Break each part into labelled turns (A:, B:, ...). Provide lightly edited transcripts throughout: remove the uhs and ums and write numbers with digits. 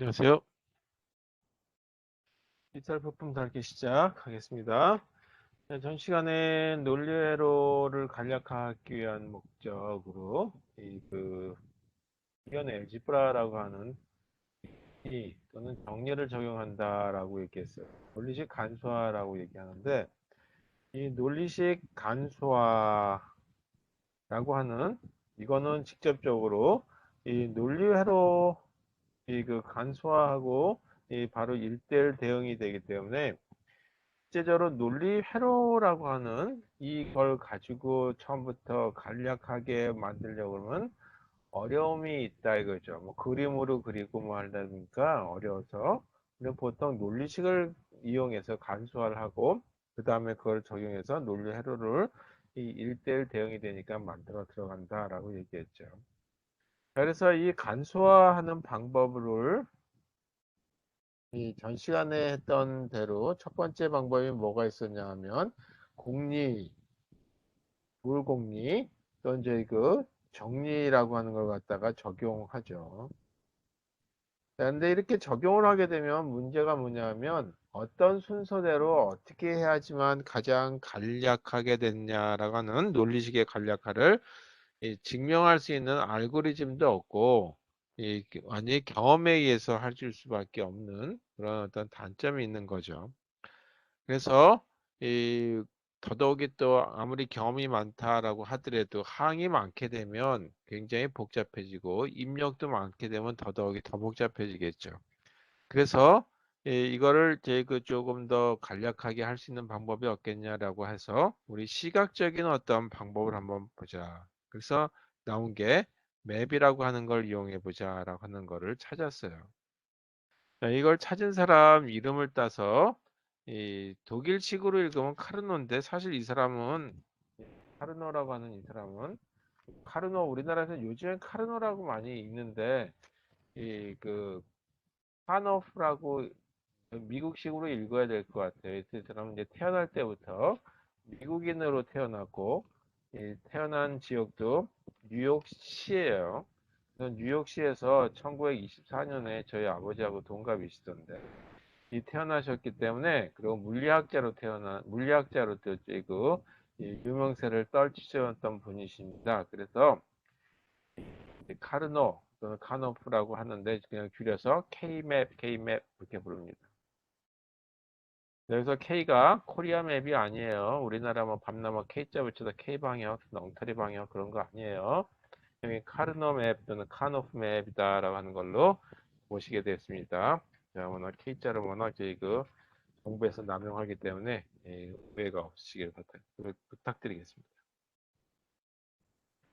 A: 안녕하세요. 디지털 부품 달기 시작하겠습니다. 전 시간에 논리회로를 간략화하기 위한 목적으로 이건 엘지브라라고 하는 또는 정리를 적용한다라고 얘기했어요. 논리식 간소화라고 얘기하는데 이 논리식 간소화라고 하는 이거는 직접적으로 이 논리회로 간소화하고 바로 1대1 대응이 되기 때문에 실제적으로 논리 회로라고 하는 이걸 가지고 처음부터 간략하게 만들려고 그러면 어려움이 있다 이거죠. 뭐 그림으로 그리고 뭐 하다 보니까 어려워서 근데 보통 논리식을 이용해서 간소화를 하고 그 다음에 그걸 적용해서 논리 회로를 이 1대1 대응이 되니까 만들어 들어간다라고 얘기했죠. 그래서 이 간소화하는 방법을 이 전 시간에 했던 대로 첫 번째 방법이 뭐가 있었냐 하면 공리, 불공리, 또 이제 정리라고 하는 걸 갖다가 적용하죠. 근데 이렇게 적용을 하게 되면 문제가 뭐냐면 어떤 순서대로 어떻게 해야지만 가장 간략하게 됐냐라고 하는 논리식의 간략화를 증명할 수 있는 알고리즘도 없고 완전히 경험에 의해서 할 수밖에 없는 그런 어떤 단점이 있는 거죠. 그래서 이 더더욱이 또 아무리 경험이 많다라고 하더라도 항이 많게 되면 굉장히 복잡해지고 입력도 많게 되면 더더욱이 더 복잡해지겠죠. 그래서 이거를 이제 조금 더 간략하게 할 수 있는 방법이 없겠냐라고 해서 우리 시각적인 어떤 방법을 한번 보자. 그래서 나온 게 맵이라고 하는 걸 이용해 보자라고 하는 거를 찾았어요. 자, 이걸 찾은 사람 이름을 따서 이 독일식으로 읽으면 카르노인데 사실 이 사람은 카르노라고 하는 이 사람은 카르노 우리나라에서 요즘엔 카르노라고 많이 읽는데 이그 카노프라고 미국식으로 읽어야 될 것 같아요. 이 사람은 이제 태어날 때부터 미국인으로 태어났고 태어난 지역도 뉴욕시예요. 뉴욕시에서 1924년에 저희 아버지하고 동갑이시던데 이 태어나셨기 때문에 그리고 물리학자로 또 유명세를 떨치셨던 분이십니다. 그래서 카르노 또는 카노프라고 하는데 그냥 줄여서 K맵 이렇게 부릅니다. 여기서 K가 코리아 맵이 아니에요. 우리나라 뭐 밤나마 K자 붙여서 K방역, 엉터리 방역 그런 거 아니에요. 여기 카르노 맵 또는 카노프 맵이다라고 하는 걸로 보시게 됐습니다. 자, 워낙 K자를 워낙 정부에서 남용하기 때문에 오해가 없으시길 부탁드리겠습니다.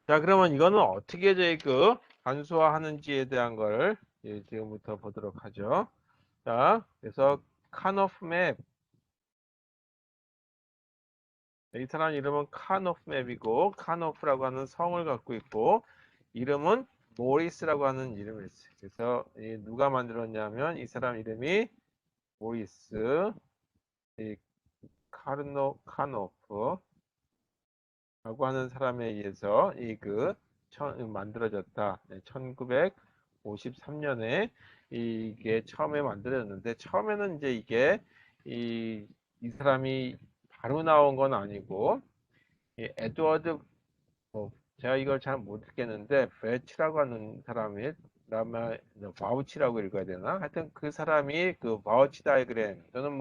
A: 자, 그러면 이거는 어떻게 간소화하는지에 대한 걸 지금부터 보도록 하죠. 자, 그래서 카노프 맵, 이 사람 이름은 카노프 맵이고 카노프라고 하는 성을 갖고 있고 이름은 모리스라고 하는 이름을 있어요. 그래서 누가 만들었냐면 이 사람 이름이 모리스 카노프 라고 하는 사람에 의해서 만들어졌다. 1953년에 이게 처음에 만들어졌는데 처음에는 이제 이 사람이 바로 나온 건 아니고 에드워드 제가 이걸 잘 모르겠는데 베치라고 하는 사람이 라마 바우치라고 읽어야 되나? 하여튼 그 사람이 그 바우치 다이그램 저는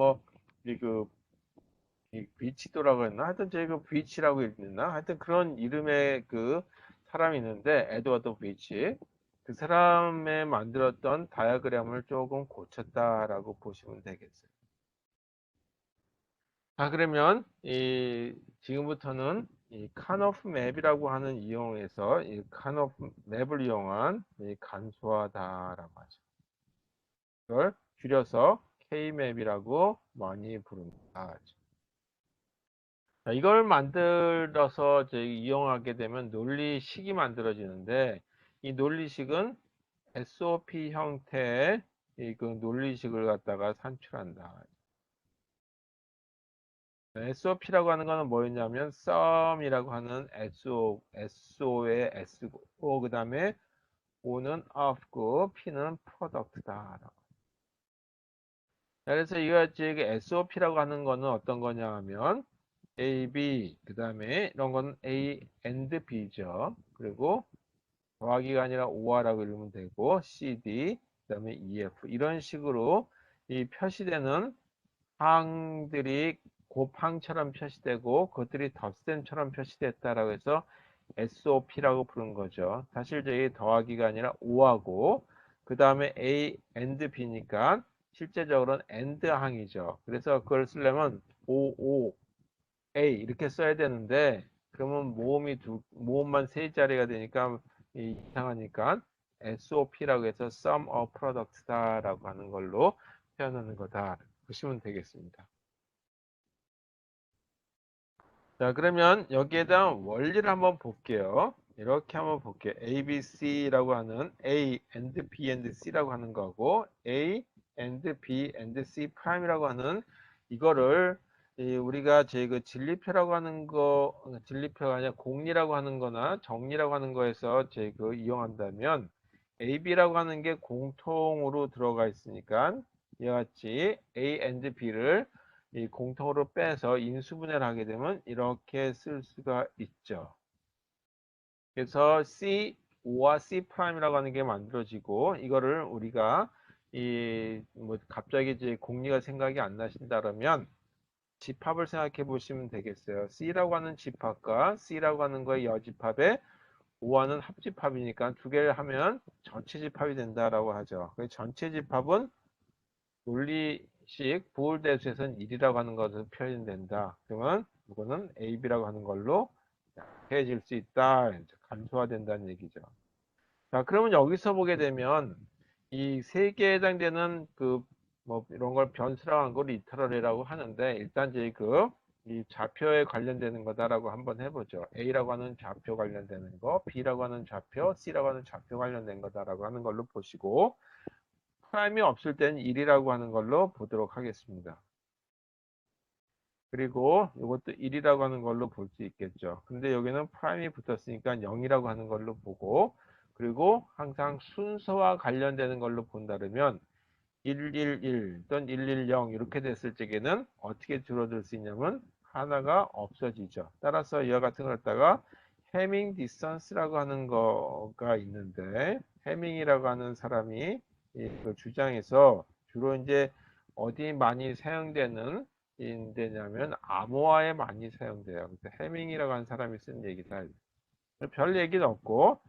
A: 비치도라고 했나? 하여튼 저희가 비치라고 읽나? 하여튼 그런 이름의 그 사람이 있는데 에드워드 비치 그 사람의 만들었던 다이어그램을 조금 고쳤다라고 보시면 되겠어요. 자, 그러면 지금부터는 이 카노프 맵이라고 하는 이용해서 이 카노프 맵을 이용한 간소화다라고 하죠. 이걸 줄여서 K맵이라고 많이 부릅니다. 자, 이걸 만들어서 이용하게 되면 논리식이 만들어지는데 이 논리식은 SOP 형태의 그 논리식을 갖다가 산출한다. SOP라고 하는 거는 뭐였냐면 SUM이라고 하는 SO의 S고 그 다음에 O는 of고 P는 product다. 그래서 이거같이 SOP라고 하는 거는 어떤 거냐 하면 A, B, 그 다음에 이런 거는 A and B죠. 그리고 더하기가 아니라 OR라고 읽으면 되고 C, D, 그 다음에 E, F 이런 식으로 이 표시되는 항들이 곱항처럼 표시되고 그것들이 덧셈처럼 표시됐다라고 해서 SOP라고 부른 거죠. 사실 저희 더하기가 아니라 O하고 그 다음에 A and B니까 실제적으로는 AND 항이죠. 그래서 그걸 쓰려면 OOA 이렇게 써야 되는데 그러면 모음만 세 자리가 되니까 이상하니까 SOP라고 해서 Sum of Products다라고 하는 걸로 표현하는 거다. 보시면 되겠습니다. 자, 그러면 여기에다 원리를 한번 볼게요. 이렇게 한번 볼게요. A, B, C라고 하는 A and B and C라고 하는 거고 A and B and C 프라임이라고 하는 이거를 우리가 그 진리표라고 하는 거 진리표가 아니라 공리라고 하는 거나 정리라고 하는 거에서 그 이용한다면 A, B라고 하는 게 공통으로 들어가 있으니까 이와 같이 A and B를 이 공통으로 빼서 인수분해를 하게 되면 이렇게 쓸 수가 있죠. 그래서 C와 C 프라임이라고 하는 게 만들어지고 이거를 우리가 뭐 갑자기 이제 공리가 생각이 안 나신다 그러면 집합을 생각해 보시면 되겠어요. C라고 하는 집합과 C라고 하는 거의 여집합에 O와는 합집합이니까 두 개를 하면 전체 집합이 된다라고 하죠. 전체 집합은 논리식 부호대수에서는 1이라고 하는 것으로 표현된다. 그러면 이거는 AB라고 하는 걸로 해질 수 있다. 간소화된다는 얘기죠. 자, 그러면 여기서 보게 되면 이 세 개에 해당되는 뭐 이런 걸 변수라고 하는 걸 리터럴이라고 하는데 일단 이 좌표에 관련되는 거다라고 한번 해보죠. A라고 하는 좌표 관련되는 거, B라고 하는 좌표, C라고 하는 좌표 관련된 거다라고 하는 걸로 보시고 프라임이 없을 때는 1이라고 하는 걸로 보도록 하겠습니다. 그리고 이것도 1이라고 하는 걸로 볼 수 있겠죠. 근데 여기는 프라임이 붙었으니까 0이라고 하는 걸로 보고 그리고 항상 순서와 관련되는 걸로 본다면 111 또는 110 이렇게 됐을 적에는 어떻게 줄어들 수 있냐면 하나가 없어지죠. 따라서 이와 같은 걸 갖다가 해밍 디스턴스라고 하는 거가 있는데 해밍이라고 하는 사람이 그 주장에서 주로 이제 어디 많이 사용되는 인데냐면 암호화에 많이 사용돼요. 그래서 해밍이라고 하는 사람이 쓴 얘기다. 별 얘기는 없고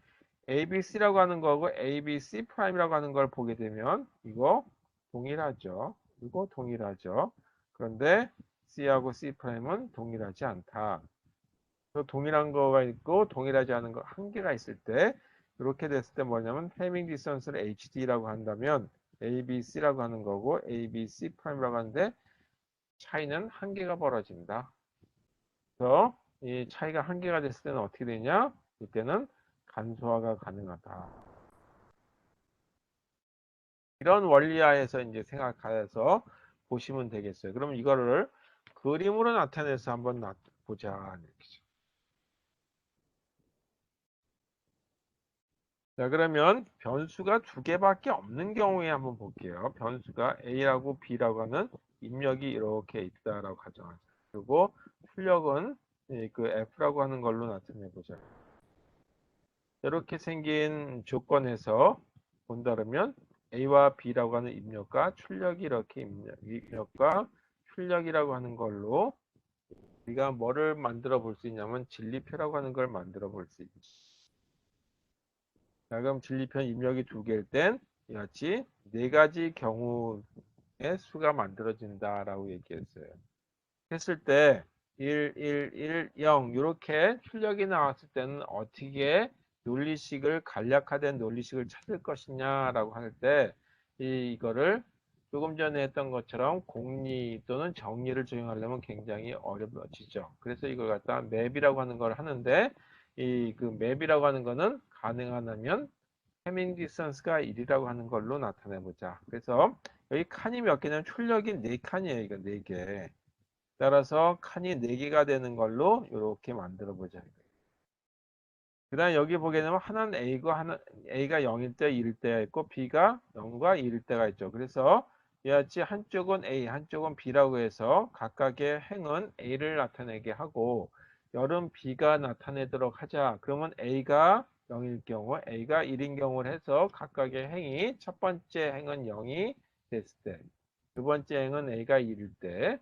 A: ABC라고 하는 거고 ABC 프라임이라고 하는 걸 보게 되면 이거 동일하죠. 이거 동일하죠. 그런데 C하고 C 프라임은 동일하지 않다. 또 동일한 거가 있고 동일하지 않은 거 한 개가 있을 때 이렇게 됐을 때 뭐냐면 해밍 디스턴스를 HD라고 한다면 ABC라고 하는 거고 ABC 프라임이라고 하는데 차이는 한 개가 벌어집니다. 그래서 이 차이가 한 개가 됐을 때는 어떻게 되냐? 이때는 간소화가 가능하다. 이런 원리하에서 이제 생각해서 보시면 되겠어요. 그럼 이거를 그림으로 나타내서 한번 보자. 이렇게. 자, 그러면 변수가 두 개밖에 없는 경우에 한번 볼게요. 변수가 A라고 B라고 하는 입력이 이렇게 있다라고 가정하죠. 그리고 출력은 그 F라고 하는 걸로 나타내 보자. 이렇게 생긴 조건에서 본다면 A와 B라고 하는 입력과 출력이 이렇게 입력과 출력이라고 하는 걸로 우리가 뭐를 만들어 볼 수 있냐면 진리표라고 하는 걸 만들어 볼 수 있죠. 자, 그럼 진리표 입력이 두 개일 땐 이같이 네 가지 경우의 수가 만들어진다라고 얘기했어요. 했을 때 1, 1, 1, 0 이렇게 출력이 나왔을 때는 어떻게 논리식을 간략화된 논리식을 찾을 것이냐라고 할 때 이거를 조금 전에 했던 것처럼 공리 또는 정리를 적용하려면 굉장히 어려워지죠. 그래서 이걸 갖다 맵이라고 하는 걸 하는데 그 맵이라고 하는 거는 가능하다면 해밍 디스턴스가 1이라고 하는 걸로 나타내 보자. 그래서 여기 칸이 몇 개냐면 출력이 4칸이에요. 이거 4개. 따라서 칸이 4개가 되는 걸로 이렇게 만들어 보자. 그 다음에 여기 보게 되면 하나는 A고 A가 0일 때, 1일 때가 있고 B가 0과 1일 때가 있죠. 그래서 이와 같이 한쪽은 A, 한쪽은 B라고 해서 각각의 행은 A를 나타내게 하고 열은 B가 나타내도록 하자. 그러면 A가 0일 경우, A가 1인 경우를 해서 각각의 행이 첫 번째 행은 0이 됐을 때, 두 번째 행은 A가 1일 때,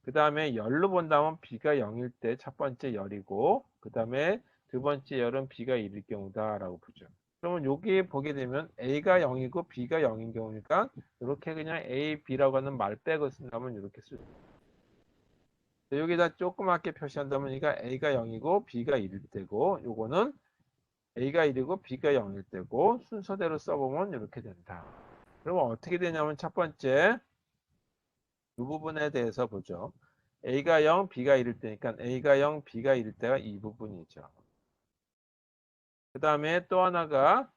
A: 그 다음에 열로 본다면 B가 0일 때 첫 번째 열이고, 그 다음에 두 번째 열은 B가 1일 경우다라고 보죠. 그러면 여기 보게 되면 A가 0이고 B가 0인 경우니까 이렇게 그냥 A, B라고 하는 말백을 쓴다면 이렇게 쓰죠. 여기다 조그맣게 표시한다면 그러니까 A가 0이고 B가 1일 때고 요거는 A가 1이고 B가 0일 때고 순서대로 써보면 이렇게 된다. 그러면 어떻게 되냐면 첫 번째 이 부분에 대해서 보죠. A가 0, B가 1일 때니까 A가 0, B가 1일 때가 이 부분이죠. 그 다음에 또 하나가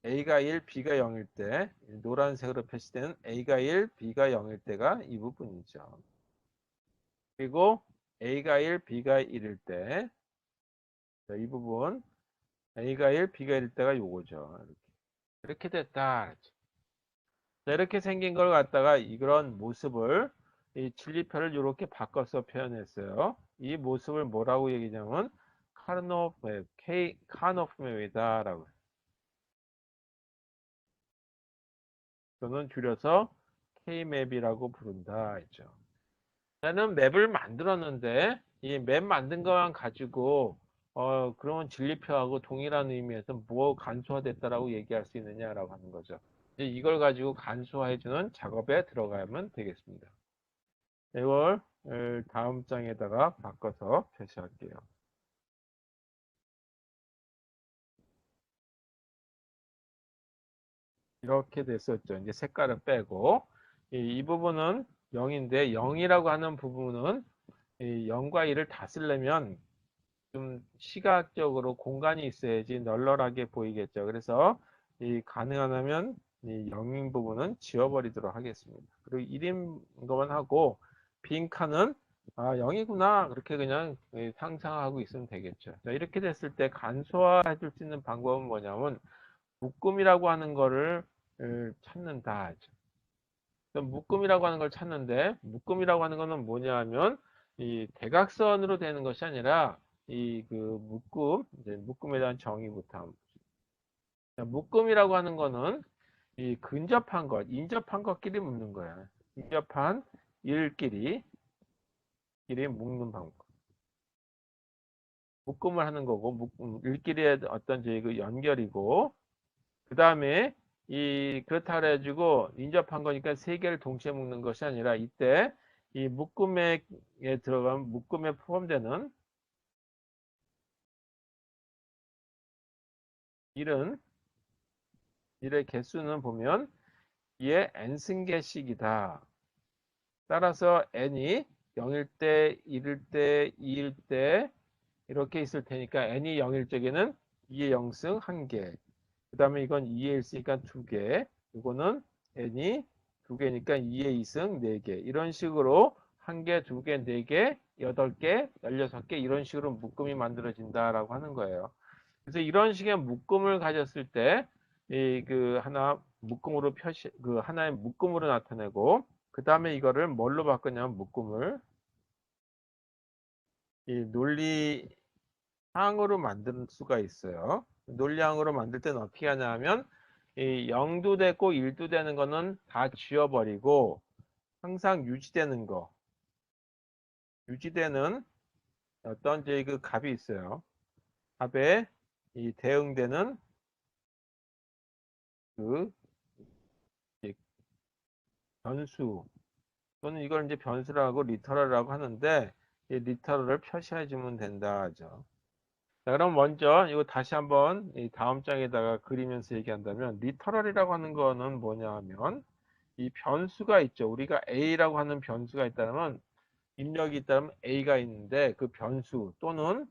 A: A가 1, B가 0일 때 노란색으로 표시되는 A가 1, B가 0일 때가 이 부분이죠. 그리고 A가 1, B가 1일 때 이 부분 A가 1, B가 1일 때가 요거죠. 이렇게 됐다. 이렇게 생긴 걸 갖다가 이런 모습을 이 진리표를 이렇게 바꿔서 표현했어요. 이 모습을 뭐라고 얘기냐면 카르노프 맵, 카노프 맵이다라고. 저는 줄여서 K맵이라고 부른다 했죠. 나는 맵을 만들었는데 이 맵 만든 것만 가지고 그러면 진리표하고 동일한 의미에서 뭐 간소화됐다라고 얘기할 수 있느냐라고 하는 거죠. 이제 이걸 가지고 간소화해주는 작업에 들어가면 되겠습니다. 이걸 다음 장에다가 바꿔서 표시할게요. 이렇게 됐었죠. 이제 색깔을 빼고 이 부분은 0인데 0이라고 하는 부분은 이 0과 1을 다 쓰려면 좀 시각적으로 공간이 있어야지 널널하게 보이겠죠. 그래서 이 가능하다면 이 0인 부분은 지워버리도록 하겠습니다. 그리고 1인 것만 하고 빈 칸은 0이구나 그렇게 그냥 상상하고 있으면 되겠죠. 자, 이렇게 됐을 때 간소화해 줄 수 있는 방법은 뭐냐면 묶음이라고 하는 거를 찾는다. 묶음이라고 하는 걸 찾는데 묶음이라고 하는 거는 뭐냐 하면 이 대각선으로 되는 것이 아니라 이 그 이제 묶음에 대한 정의부터 한번 자, 묶음이라고 하는 거는 이 근접한 것, 인접한 것끼리 묶는 거야. 인접한 일끼리 묶는 방법. 묶음을 하는 거고 일끼리의 어떤 그 연결이고 그 다음에 이 그렇다 그래가지고 인접한 거니까 세 개를 동시에 묶는 것이 아니라 이때 이 묶음에 들어가면 묶음에 포함되는 일은 일의 개수는 보면 이에 n승계씩이다. 따라서 n이 0일 때, 1일 때, 2일 때 이렇게 있을 테니까 n이 0일 적에는 2의 0승 1개. 그 다음에 이건 2의 1승이니까 2개. 이거는 n이 2개니까 2의 2승 4개. 이런 식으로 1개, 2개, 4개, 8개, 16개 이런 식으로 묶음이 만들어진다라고 하는 거예요. 그래서 이런 식의 묶음을 가졌을 때, 이 그 하나 묶음으로 그 하나의 묶음으로 나타내고, 그 다음에 이거를 뭘로 바꾸냐면 묶음을 이 논리항으로 만들 수가 있어요. 논리항으로 만들 때는 어떻게 하냐면, 이 0도 되고 1도 되는 거는 다 지워버리고, 항상 유지되는 거, 유지되는 어떤 이제 그 값이 있어요. 값에 이 대응되는 그 변수, 또는 이걸 이제 변수라고 리터럴이라고 하는데 이 리터럴을 표시해 주면 된다 하죠. 자, 그럼 먼저 이거 다시 한번 이 다음 장에다가 그리면서 얘기한다면 리터럴이라고 하는 거는 뭐냐 하면 이 변수가 있죠. 우리가 A라고 하는 변수가 있다면 입력이 있다면 A가 있는데 그 변수 또는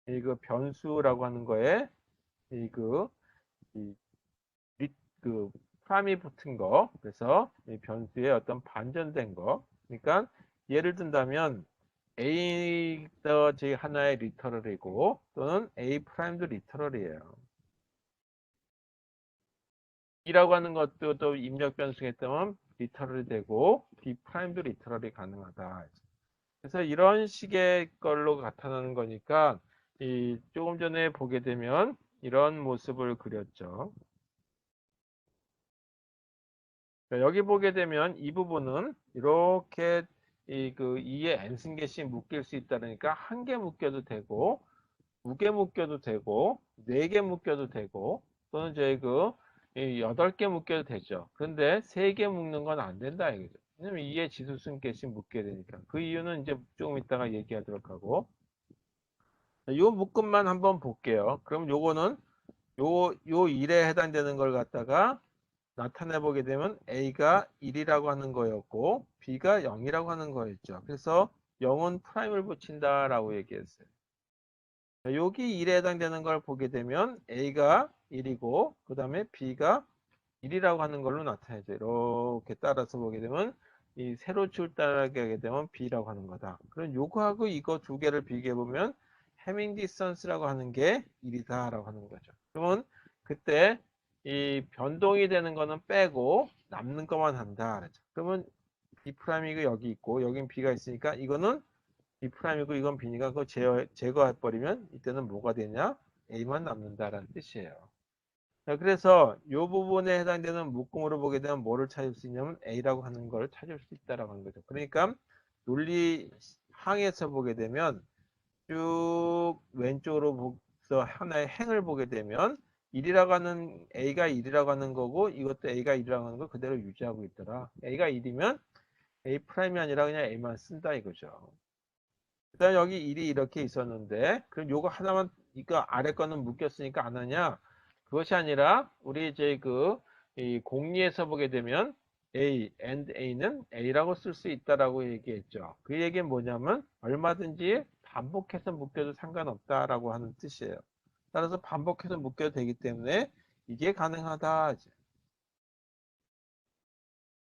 A: 이 그 변수라고 하는 거에 이그 이 그 프람이 붙은 거 그래서 이 변수의 어떤 반전된 거 그러니까 예를 든다면 A도 제 하나의 리터럴이고 또는 A 프라임도 리터럴이에요. B라고 하는 것도 또 입력 변수에 따르면 리터럴이 되고 B 프라임도 리터럴이 가능하다. 그래서 이런 식의 걸로 나타나는 거니까 이 조금 전에 보게 되면 이런 모습을 그렸죠. 여기 보게 되면 이 부분은 이렇게 그 2에 n승계씩 묶일 수 있다니까 한 개 묶여도 되고 두 개 묶여도 되고 네 개 묶여도 되고 또는 저희 그 8개 묶여도 되죠. 그런데 3개 묶는 건 안 된다 이거죠. 왜냐면 2에 지수승 개씩 묶여야 되니까. 그 이유는 이제 조금 이따가 얘기하도록 하고 이 묶음만 한번 볼게요. 그럼 요거는 요 일에 해당되는 걸 갖다가 나타내 보게 되면 A가 1이라고 하는 거였고 B가 0이라고 하는 거였죠. 그래서 0은 프라임을 붙인다라고 얘기했어요. 여기 1에 해당되는 걸 보게 되면 A가 1이고 그 다음에 B가 1이라고 하는 걸로 나타내죠. 이렇게 따라서 보게 되면 이 세로 줄 따라가게 하게 되면 B라고 하는 거다. 그럼 요거하고 이거 두 개를 비교해 보면 해밍 디스턴스라고 하는 게 1이다라고 하는 거죠. 그러면 그때 이 변동이 되는 거는 빼고 남는 것만 한다. 그렇죠. 그러면 B 프라임이고 여기 있고 여긴 B가 있으니까 이거는 B 프라임이고 이건 B니까 그거 제거해 버리면 이때는 뭐가 되냐? A만 남는다라는 뜻이에요. 자, 그래서 이 부분에 해당되는 묶음으로 보게 되면 뭐를 찾을 수 있냐면 A라고 하는 걸 찾을 수 있다라고 하는 거죠. 그러니까 논리 항에서 보게 되면 쭉 왼쪽으로 서 하나의 행을 보게 되면 1이라고 하는 A가 1이라고 하는 거고 이것도 A가 1이라고 하는 걸 그대로 유지하고 있더라. A가 1이면 A 프라임이 아니라 그냥 A만 쓴다 이거죠. 그다음 여기 1이 이렇게 있었는데 그럼 요거 하나만 이거 아래 거는 묶였으니까 안 하냐? 그것이 아니라 우리 이제 이 공리에서 보게 되면 A and A는 A라고 쓸 수 있다라고 얘기했죠. 그 얘기는 뭐냐면 얼마든지 반복해서 묶여도 상관없다라고 하는 뜻이에요. 따라서 반복해서 묶여도 되기 때문에 이게 가능하다.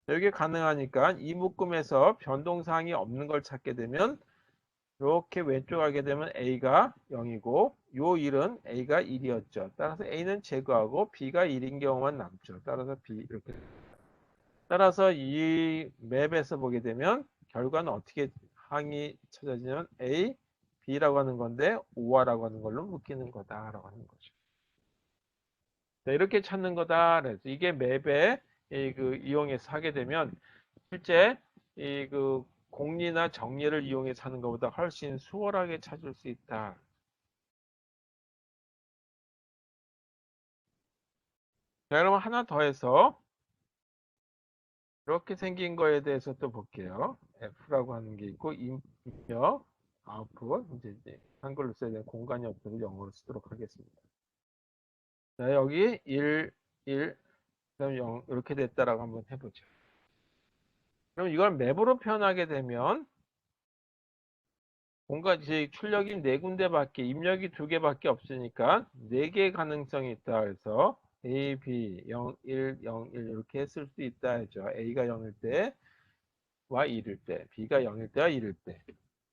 A: 이게 가능하니까 이 묶음에서 변동사항이 없는 걸 찾게 되면 이렇게 왼쪽 하게 되면 A가 0이고 요 1은 A가 1이었죠. 따라서 A는 제거하고 B가 1인 경우만 남죠. 따라서 B 이렇게. 따라서 이 맵에서 보게 되면 결과는 어떻게 항이 찾아지냐면 A, B라고 하는 건데 OR라고 하는 걸로 묶이는 거다라고 하는 거죠. 자, 이렇게 찾는 거다. 그래서 이게 맵에 이용해서 하게 되면 실제 공리나 정리를 이용해서 하는 것보다 훨씬 수월하게 찾을 수 있다. 자, 그러면 하나 더 해서 이렇게 생긴 거에 대해서 또 볼게요. F라고 하는 게 있고 입력, 아웃풋 이제 한글로 써야 되는 공간이 없어서 영어로 쓰도록 하겠습니다. 자, 여기 1, 1, 그다음 0 이렇게 됐다라고 한번 해보죠. 그럼 이걸 맵으로 표현하게 되면 공간 이제 출력이 네 군데밖에 입력이 두 개밖에 없으니까 네 개의 가능성이 있다 해서 A, B 0, 1, 0, 1 이렇게 했을 수 있다 했죠. A가 0일 때와 1일 때, B가 0일 때와 1일 때.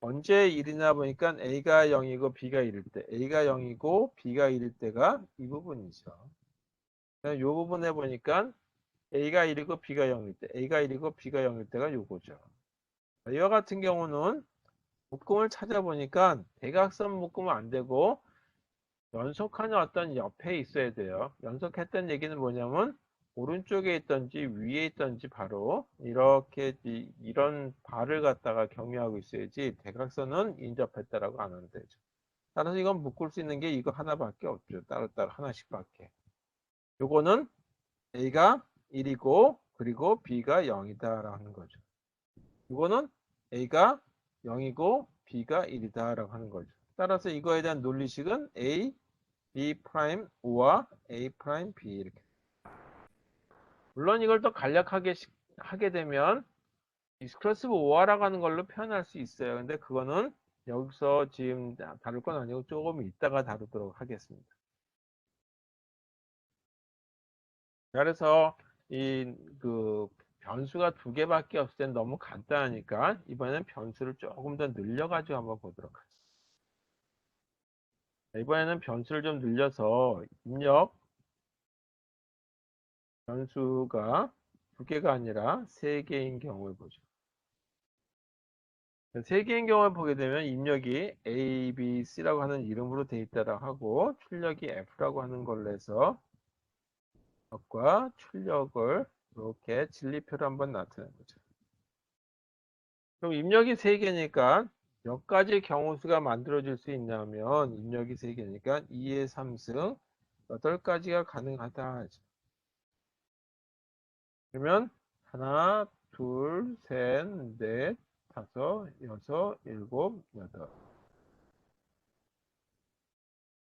A: 언제 1이나 보니까 A가 0이고 B가 1일 때, A가 0이고 B가 1일 때가 이 부분이죠. 이 부분에 보니까 A가 1이고 B가 0일 때, A가 1이고 B가 0일 때가 요거죠. 이와 같은 경우는 묶음을 찾아보니까 대각선 묶음은 안 되고 연속하는 어떤 옆에 있어야 돼요. 연속했던 얘기는 뭐냐면 오른쪽에 있던지 위에 있던지 바로 이렇게 이런 발을 갖다가 경유하고 있어야지 대각선은 인접했다라고 안 하면 되죠. 따라서 이건 묶을 수 있는 게 이거 하나밖에 없죠. 따로따로 하나씩밖에. 요거는 A가 1이고 그리고 B가 0이다라고 하는 거죠. 이거는 A가 0이고 B가 1이다라고 하는 거죠. 따라서 이거에 대한 논리식은 A, B 프라임 O와 A 프라임 B 이렇게. 물론 이걸 더 간략하게 하게 되면 익스크루시브 OR라고 하는 걸로 표현할 수 있어요. 근데 그거는 여기서 지금 다룰 건 아니고 조금 이따가 다루도록 하겠습니다. 그래서 이 변수가 두 개밖에 없을 땐 너무 간단하니까 이번에는 변수를 조금 더 늘려가지고 한번 보도록 하죠. 이번에는 변수를 좀 늘려서 입력 변수가 두 개가 아니라 세 개인 경우를 보죠. 세 개인 경우를 보게 되면 입력이 A, B, C라고 하는 이름으로 되어 있다라고 하고 출력이 F라고 하는 걸로 해서 적과 출력을 이렇게 진리표로 한번 나타낸 거죠. 그럼 입력이 세 개니까 몇 가지 경우수가 만들어질 수 있냐면 입력이 세 개니까 2의 3승 8가지가 가능하다. 그러면 하나, 둘, 셋, 넷, 다섯, 여섯, 일곱, 여덟.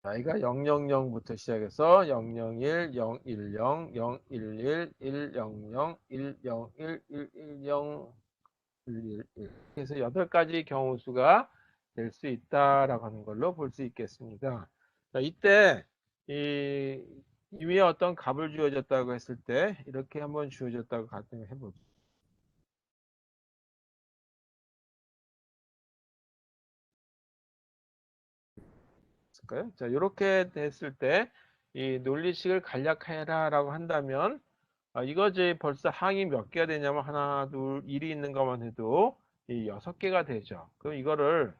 A: 나이가 000부터 시작해서 001, 010, 011, 100, 101, 110, 111. 그래서 8가지 경우수가 될 수 있다라고 하는 걸로 볼 수 있겠습니다. 자, 이때 이 위에 어떤 값을 주어졌다고 했을 때 이렇게 한번 주어졌다고 가정해 보죠. 자, 이렇게 됐을 때 이 논리식을 간략해라라고 한다면 이거지 벌써 항이 몇 개가 되냐면 하나, 둘, 1이 있는 것만 해도 이 6개가 되죠. 그럼 이거를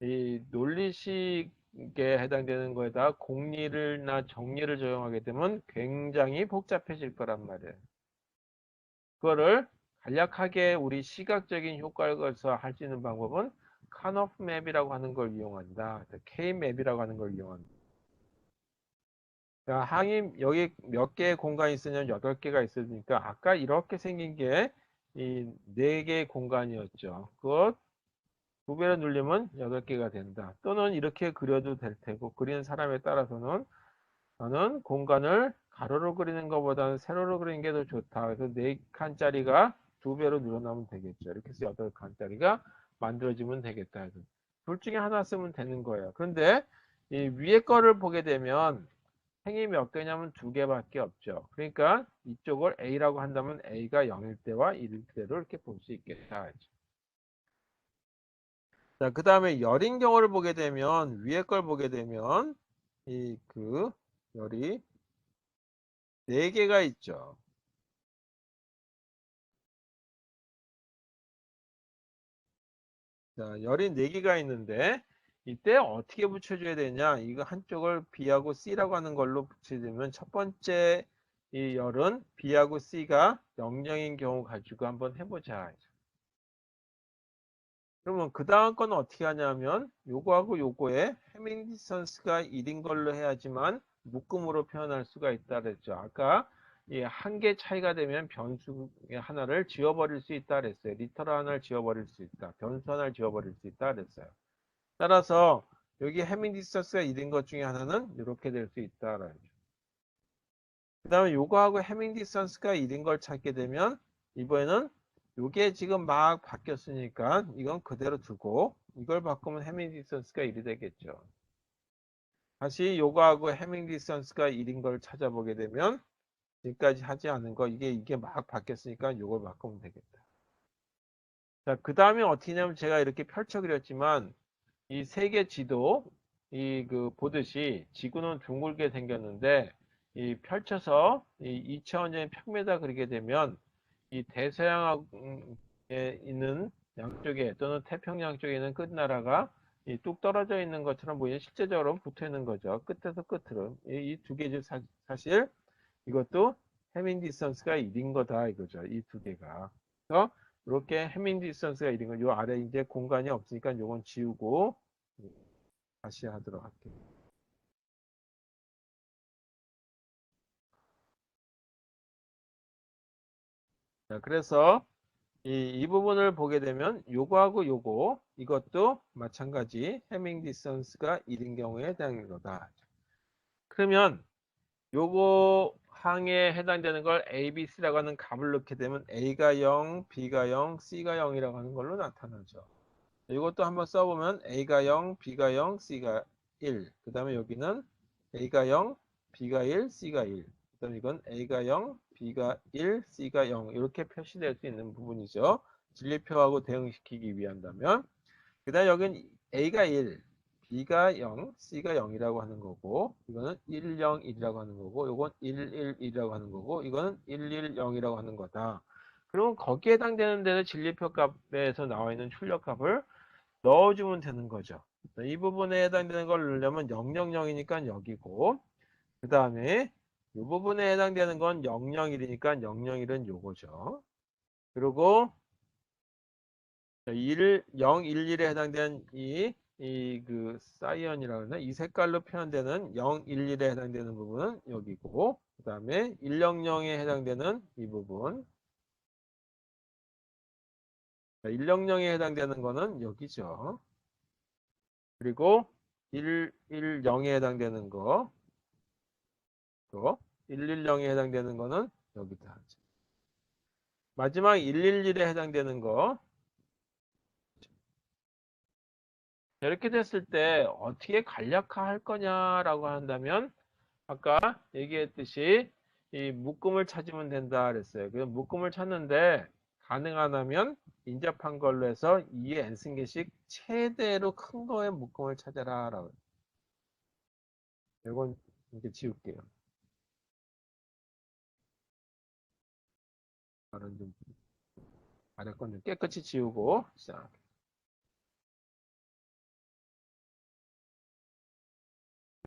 A: 이 논리식에 해당되는 거에다 공리를나 정리를 적용하게 되면 굉장히 복잡해질 거란 말이에요. 그거를 간략하게 우리 시각적인 효과를 거해서 할 수 있는 방법은 카노프 맵이라고 하는 걸 이용한다. K-맵이라고 하는 걸 이용한다. 자, 항이 여기 몇 개의 공간이 있으냐면 8개가 있으니까 아까 이렇게 생긴 게 이 4개의 공간이었죠. 그것 2배로 눌리면 8개가 된다. 또는 이렇게 그려도 될 테고 그리는 사람에 따라서는 저는 공간을 가로로 그리는 것보다는 세로로 그리는 게 더 좋다. 그래서 4칸짜리가 2배로 늘어나면 되겠죠. 이렇게 해서 8칸짜리가 만들어지면 되겠다. 둘 중에 하나 쓰면 되는 거예요. 그런데 이 위에 거를 보게 되면 행이 몇 개냐면 2개밖에 없죠. 그러니까 이쪽을 A라고 한다면 A가 0일 때와 1일 때로 이렇게 볼 수 있겠다. 자, 그 다음에 열인 경우를 보게 되면 위에 걸 보게 되면 이 열이 4개가 있죠. 자, 열이 4개가 있는데 이때 어떻게 붙여줘야 되냐? 이거 한쪽을 B하고 C라고 하는 걸로 붙여주면 첫 번째 이 열은 B하고 C가 00인 경우 가지고 한번 해보자. 그러면 그 다음 건 어떻게 하냐면 요거하고 요거에 해밍 디스턴스가 1인 걸로 해야지만 묶음으로 표현할 수가 있다 그랬죠. 아까 이 한 개 차이가 되면 변수 하나를 지워버릴 수 있다 그랬어요. 리터럴 하나를 지워버릴 수 있다. 변수 하나를 지워버릴 수 있다 그랬어요. 따라서 여기 해밍 디스턴스가 1인 것 중에 하나는 이렇게 될 수 있다 라는 거죠. 그 다음에 요거하고 해밍 디스턴스가 1인 걸 찾게 되면 이번에는 요게 지금 막 바뀌었으니까 이건 그대로 두고 이걸 바꾸면 해밍 디스턴스가 1이 되겠죠. 다시 요거하고 해밍 디스턴스가 1인 걸 찾아보게 되면 지금까지 하지 않은 거 이게 막 바뀌었으니까 요걸 바꾸면 되겠다. 자, 그 다음에 어떻게 하냐면 제가 이렇게 펼쳐 그렸지만 이 세계 지도 보듯이 지구는 둥글게 생겼는데 이 펼쳐서 이 2차원적인 평면에다 그리게 되면 이 대서양에 있는 양쪽에 또는 태평양 쪽에 있는 끝나라가 뚝 떨어져 있는 것처럼 보이는 실제적으로 붙어 있는 거죠. 끝에서 끝으로. 이 두 개 중 사실 이것도 해밍 디스턴스가 1인 거다 이거죠. 이 두 개가. 그래서 이렇게 해밍 디스턴스가 1인 거. 요 아래 이제 공간이 없으니까 요건 지우고 다시 하도록 할게요. 자, 그래서 이 부분을 보게 되면 요거하고 요거 이것도 마찬가지 해밍 디스턴스가 1인 경우에 해당인 거다. 그러면 요거 항에 해당되는 걸 A, B, C라고 하는 값을 넣게 되면 A가 0, B가 0, C가 0이라고 하는 걸로 나타나죠. 이것도 한번 써보면 A가 0, B가 0, C가 1. 그 다음에 여기는 A가 0, B가 1, C가 1. 그 다음에 이건 A가 0, B가 1, C가 0 이렇게 표시될 수 있는 부분이죠. 진리표하고 대응시키기 위한다면. 그 다음 여기는 A가 1, B가 0, C가 0이라고 하는 거고, 이거는 1, 0, 1이라고 하는 거고, 이건 1, 1, 1이라고 하는 거고, 이거는 1, 1, 0이라고 하는 거다. 그러면 거기에 해당되는 데는 진리표 값에서 나와 있는 출력값을 넣어주면 되는 거죠. 이 부분에 해당되는 걸 넣으려면 0, 0, 0이니까 여기고, 그 다음에 이 부분에 해당되는 건 0, 0, 1이니까 0, 0, 1은 요거죠. 그리고 1, 0, 1, 1에 해당되는 그 사이언이라고 하나? 이 색깔로 표현되는 0, 1, 1에 해당되는 부분은 여기고, 그 다음에 1, 0, 0에 해당되는 이 부분, 1, 0, 0에 해당되는 거는 여기죠. 그리고 1, 1, 0에 해당되는 거, 또 1, 1, 0에 해당되는 거는 여기다 하죠. 마지막 1, 1, 1에 해당되는 거, 이렇게 됐을 때 어떻게 간략화할 거냐라고 한다면 아까 얘기했듯이 이 묶음을 찾으면 된다 그랬어요. 그 묶음을 찾는데 가능하다면 인접한 걸로 해서 2의 n승계식 최대로 큰 거의 묶음을 찾아라 라고. 이건 이제 지울게요. 다른 좀 아래 건 좀 깨끗이 지우고 자,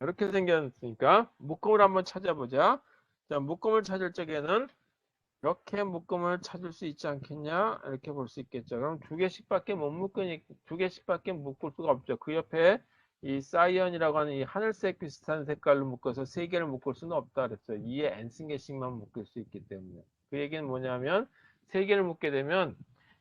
A: 이렇게 생겼으니까 묶음을 한번 찾아보자. 자, 묶음을 찾을 적에는 이렇게 묶음을 찾을 수 있지 않겠냐? 이렇게 볼 수 있겠죠. 그럼 두 개씩밖에 못 묶으니 두 개씩밖에 묶을 수가 없죠. 그 옆에 이 사이언이라고 하는 이 하늘색 비슷한 색깔로 묶어서 세 개를 묶을 수는 없다 그랬어요. 2의 n승계씩만 묶을 수 있기 때문에. 그 얘기는 뭐냐면 세 개를 묶게 되면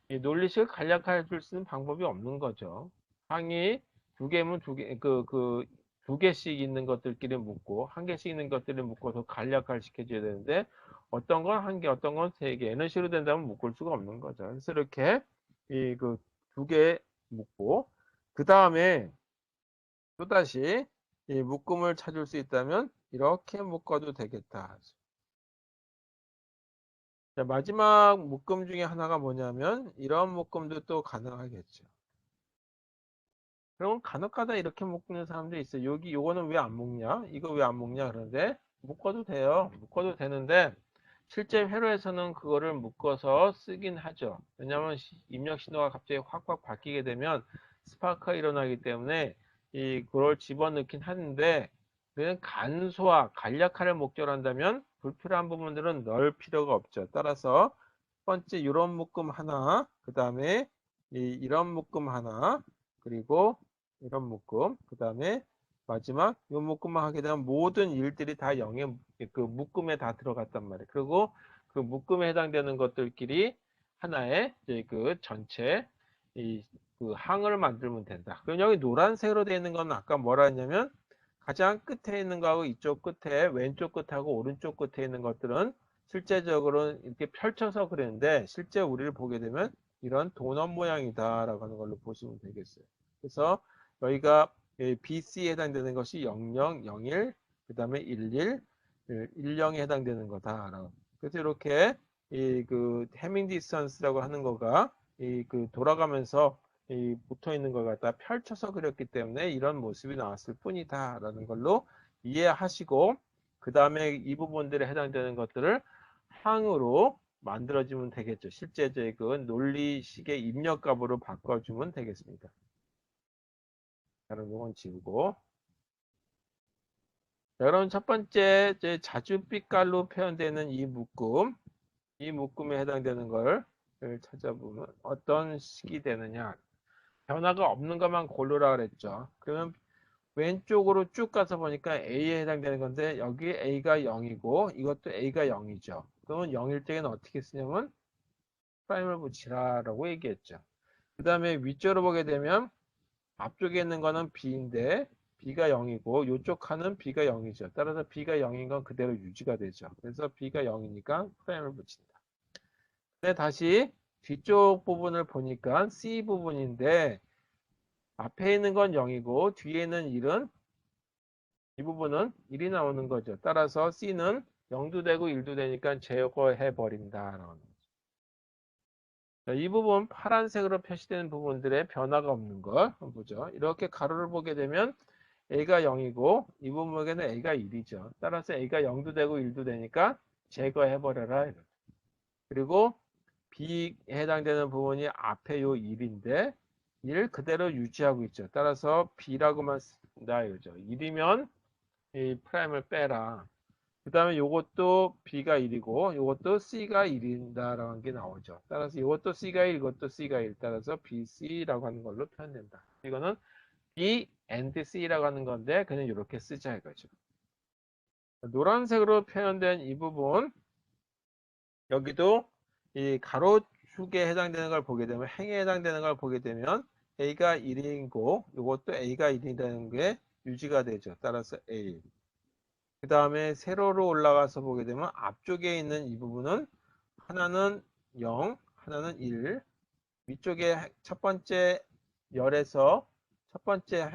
A: 이 논리식을 간략화해 줄 수 있는 방법이 없는 거죠. 항이 두 개면 두 개씩 있는 것들끼리 묶고 한 개씩 있는 것들을 묶어서 간략화를 시켜줘야 되는데 어떤 건 한 개, 어떤 건 세 개. 이런 식으로 된다면 묶을 수가 없는 거죠. 그래서 이렇게 두 개 묶고 그 다음에 또다시 이 묶음을 찾을 수 있다면 이렇게 묶어도 되겠다. 자, 마지막 묶음 중에 하나가 뭐냐면 이런 묶음도 또 가능하겠죠. 그럼 간혹가다 이렇게 묶는 사람도 있어요. 요거는 왜 안 묶냐? 이거 왜 안 묶냐? 그런데 묶어도 돼요. 묶어도 되는데 실제 회로에서는 그거를 묶어서 쓰긴 하죠. 왜냐하면 입력 신호가 갑자기 확확 바뀌게 되면 스파크가 일어나기 때문에 그걸 집어넣긴 하는데 그냥 간소화, 간략화를 목적으로 한다면 불필요한 부분들은 넣을 필요가 없죠. 따라서 첫 번째 이런 묶음 하나, 그 다음에 이런 묶음 하나, 그리고 이런 묶음, 그 다음에 마지막 이 묶음만 하게 되면 모든 일들이 다 그 묶음에 다 들어갔단 말이에요. 그리고 그 묶음에 해당되는 것들끼리 하나의 이제 그 전체 그 항을 만들면 된다. 그럼 여기 노란색으로 되어 있는 건 아까 뭐라 했냐면 가장 끝에 있는 거하고 이쪽 끝에 왼쪽 끝하고 오른쪽 끝에 있는 것들은 실제적으로 이렇게 펼쳐서 그랬는데 실제 우리를 보게 되면 이런 도넛 모양이다라고 하는 걸로 보시면 되겠어요. 그래서 여기가 BC에 해당되는 것이 00, 01, 그 다음에 11, 10에 해당되는 거다라고. 그래서 이렇게 그 해밍 디스턴스라고 하는 거가 그 돌아가면서 붙어 있는 걸 갖다 펼쳐서 그렸기 때문에 이런 모습이 나왔을 뿐이다라는 걸로 이해하시고 그 다음에 이 부분들에 해당되는 것들을 항으로 만들어주면 되겠죠. 실제적인 논리식의 입력값으로 바꿔주면 되겠습니다. 여러분 이건 지우고 여러분 첫 번째 자줏빛깔로 표현되는 이 묶음에 해당되는 걸 찾아보면 어떤 식이 되느냐 변화가 없는 것만 고르라 그랬죠. 그러면 왼쪽으로 쭉 가서 보니까 A에 해당되는 건데 여기 A가 0이고 이것도 A가 0이죠. 그러면 0일 때는 어떻게 쓰냐면 프라임을 붙이라라고 얘기했죠. 그 다음에 위쪽으로 보게 되면 앞쪽에 있는 거는 B인데 B가 0이고 이쪽 칸은 B가 0이죠. 따라서 B가 0인 건 그대로 유지가 되죠. 그래서 B가 0이니까 프라임을 붙인다. 근데 다시 뒤쪽 부분을 보니까 C 부분인데 앞에 있는 건 0이고 뒤에 있는 1은 이 부분은 1이 나오는 거죠. 따라서 C는 0도 되고 1도 되니까 제거해 버린다. 이 부분 파란색으로 표시되는 부분들의 변화가 없는 걸 한번 보죠. 이렇게 가로를 보게 되면 a가 0이고 이 부분에는 a가 1이죠. 따라서 a가 0도 되고 1도 되니까 제거해 버려라. 그리고 b에 해당되는 부분이 앞에 요 1인데 1 그대로 유지하고 있죠. 따라서 b라고만 쓴다 이거죠. 1이면 이 프라임을 빼라. 그 다음에 요것도 b가 1이고 요것도 c가 1인다라는 게 나오죠. 따라서 요것도 c가 1, 이것도 c가 1. 따라서 bc라고 하는 걸로 표현된다. 이거는 b and c라고 하는 건데 그냥 이렇게 쓰자 이거죠. 노란색으로 표현된 이 부분 여기도 이 가로축에 해당되는 걸 보게 되면 행에 해당되는 걸 보게 되면 a가 1이고 이것도 a가 1이라는 게 유지가 되죠. 따라서 a. 그 다음에 세로로 올라가서 보게 되면 앞쪽에 있는 이 부분은 하나는 0, 하나는 1. 위쪽에 첫 번째 열에서 첫 번째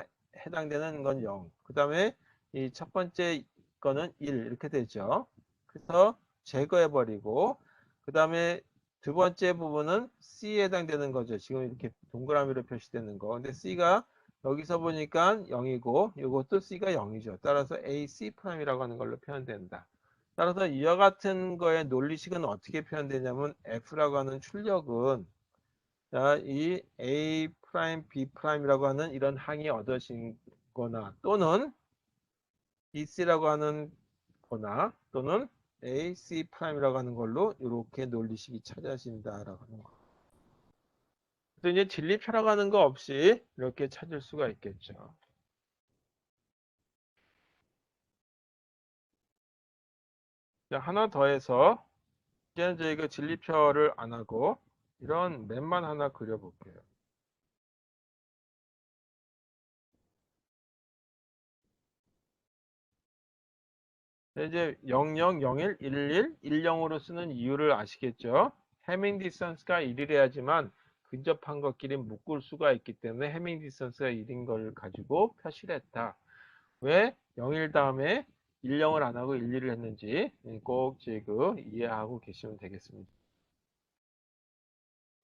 A: 해당되는 건 0. 그 다음에 이 첫 번째 거는 1 이렇게 되죠. 그래서 제거해버리고 그 다음에 두 번째 부분은 C에 해당되는 거죠. 지금 이렇게 동그라미로 표시되는 거. 근데 C가 여기서 보니까 0이고 이것도 C가 0이죠. 따라서 AC'이라고 하는 걸로 표현된다. 따라서 이와 같은 거의 논리식은 어떻게 표현되냐면 F라고 하는 출력은 자, 이 A 프라임, B 프라임이라고 하는 이런 항이 얻어진 거나 또는 BC라고 하는 거나 또는 AC 프라임이라고 하는 걸로 이렇게 논리식이 찾아진다라고 하는 거. 그래서 이제 진리표라고 하는 거 없이 이렇게 찾을 수가 있겠죠. 자, 하나 더 해서 이제는 저희가 진리표를 안 하고 이런 맵만 하나 그려볼게요. 이제 00, 01, 11, 10으로 쓰는 이유를 아시겠죠? 해밍 디스턴스가 1이래야지만 근접한 것끼리 묶을 수가 있기 때문에 해밍 디스턴스가 1인 걸 가지고 표시를 했다. 왜 01 다음에 10을 안 하고 11을 했는지 꼭 지금 이해하고 계시면 되겠습니다.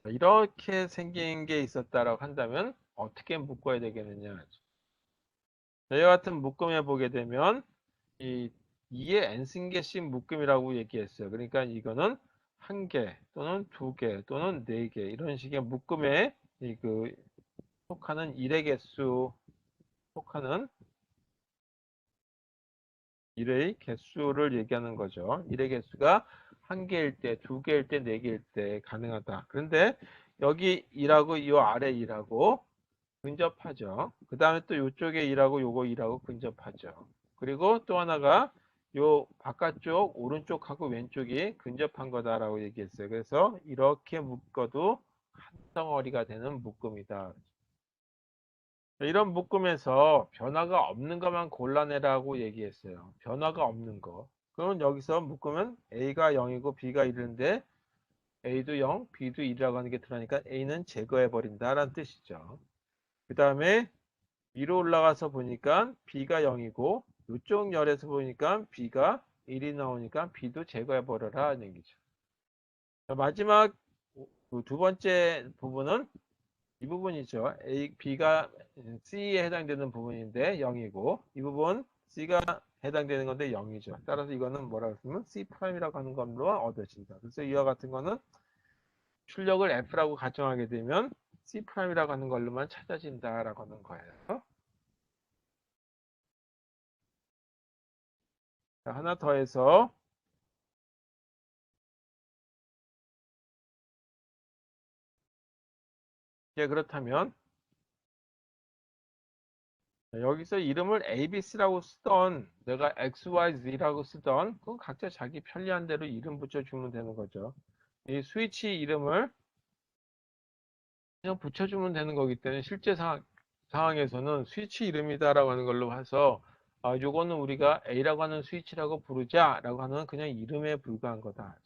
A: 이렇게 생긴 게 있었다라고 한다면 어떻게 묶어야 되겠느냐. 저희 같은 묶음에 보게 되면 이 2의 n승계씩 묶음이라고 얘기했어요. 그러니까 이거는 한 개 또는 두 개 또는 네 개 이런 식의 묶음에 그 속하는 1의 개수 속하는 1의 개수를 얘기하는 거죠. 1의 개수가 한 개일 때, 두 개일 때, 네 개일 때 가능하다. 그런데 여기 2하고 이 아래 2하고 근접하죠. 그 다음에 또 이쪽에 2하고 요거 2하고 근접하죠. 그리고 또 하나가 요 바깥쪽 오른쪽하고 왼쪽이 근접한 거다라고 얘기했어요. 그래서 이렇게 묶어도 한 덩어리가 되는 묶음이다. 이런 묶음에서 변화가 없는 것만 골라내라고 얘기했어요. 변화가 없는 거. 그러면 여기서 묶으면 A가 0이고 B가 1인데 A도 0, B도 1이라고 하는 게 들어가니까 A는 제거해버린다라는 뜻이죠. 그 다음에 위로 올라가서 보니까 B가 0이고 이쪽 열에서 보니까 B가 1이 나오니까 B도 제거해버려라 하는 얘기죠. 마지막 그두 번째 부분은 이 부분이죠. B가 C에 해당되는 부분인데 0이고 이 부분 C가 해당되는 건데 0이죠. 따라서 이거는 뭐라고 했으면 C'이라고 하는 걸로 얻어진다. 그래서 이와 같은 거는 출력을 F라고 가정하게 되면 C'이라고 하는 걸로만 찾아진다라고 하는 거예요. 자, 하나 더 해서 이제 그렇다면 여기서 이름을 ABC라고 쓰던 내가 XYZ라고 쓰던 그건 각자 자기 편리한 대로 이름 붙여주면 되는 거죠. 이 스위치 이름을 그냥 붙여주면 되는 거기 때문에 실제 상황에서는 스위치 이름이다라고 하는 걸로 해서 요거는 우리가 A라고 하는 스위치라고 부르자라고 하는 그냥 이름에 불과한 거다.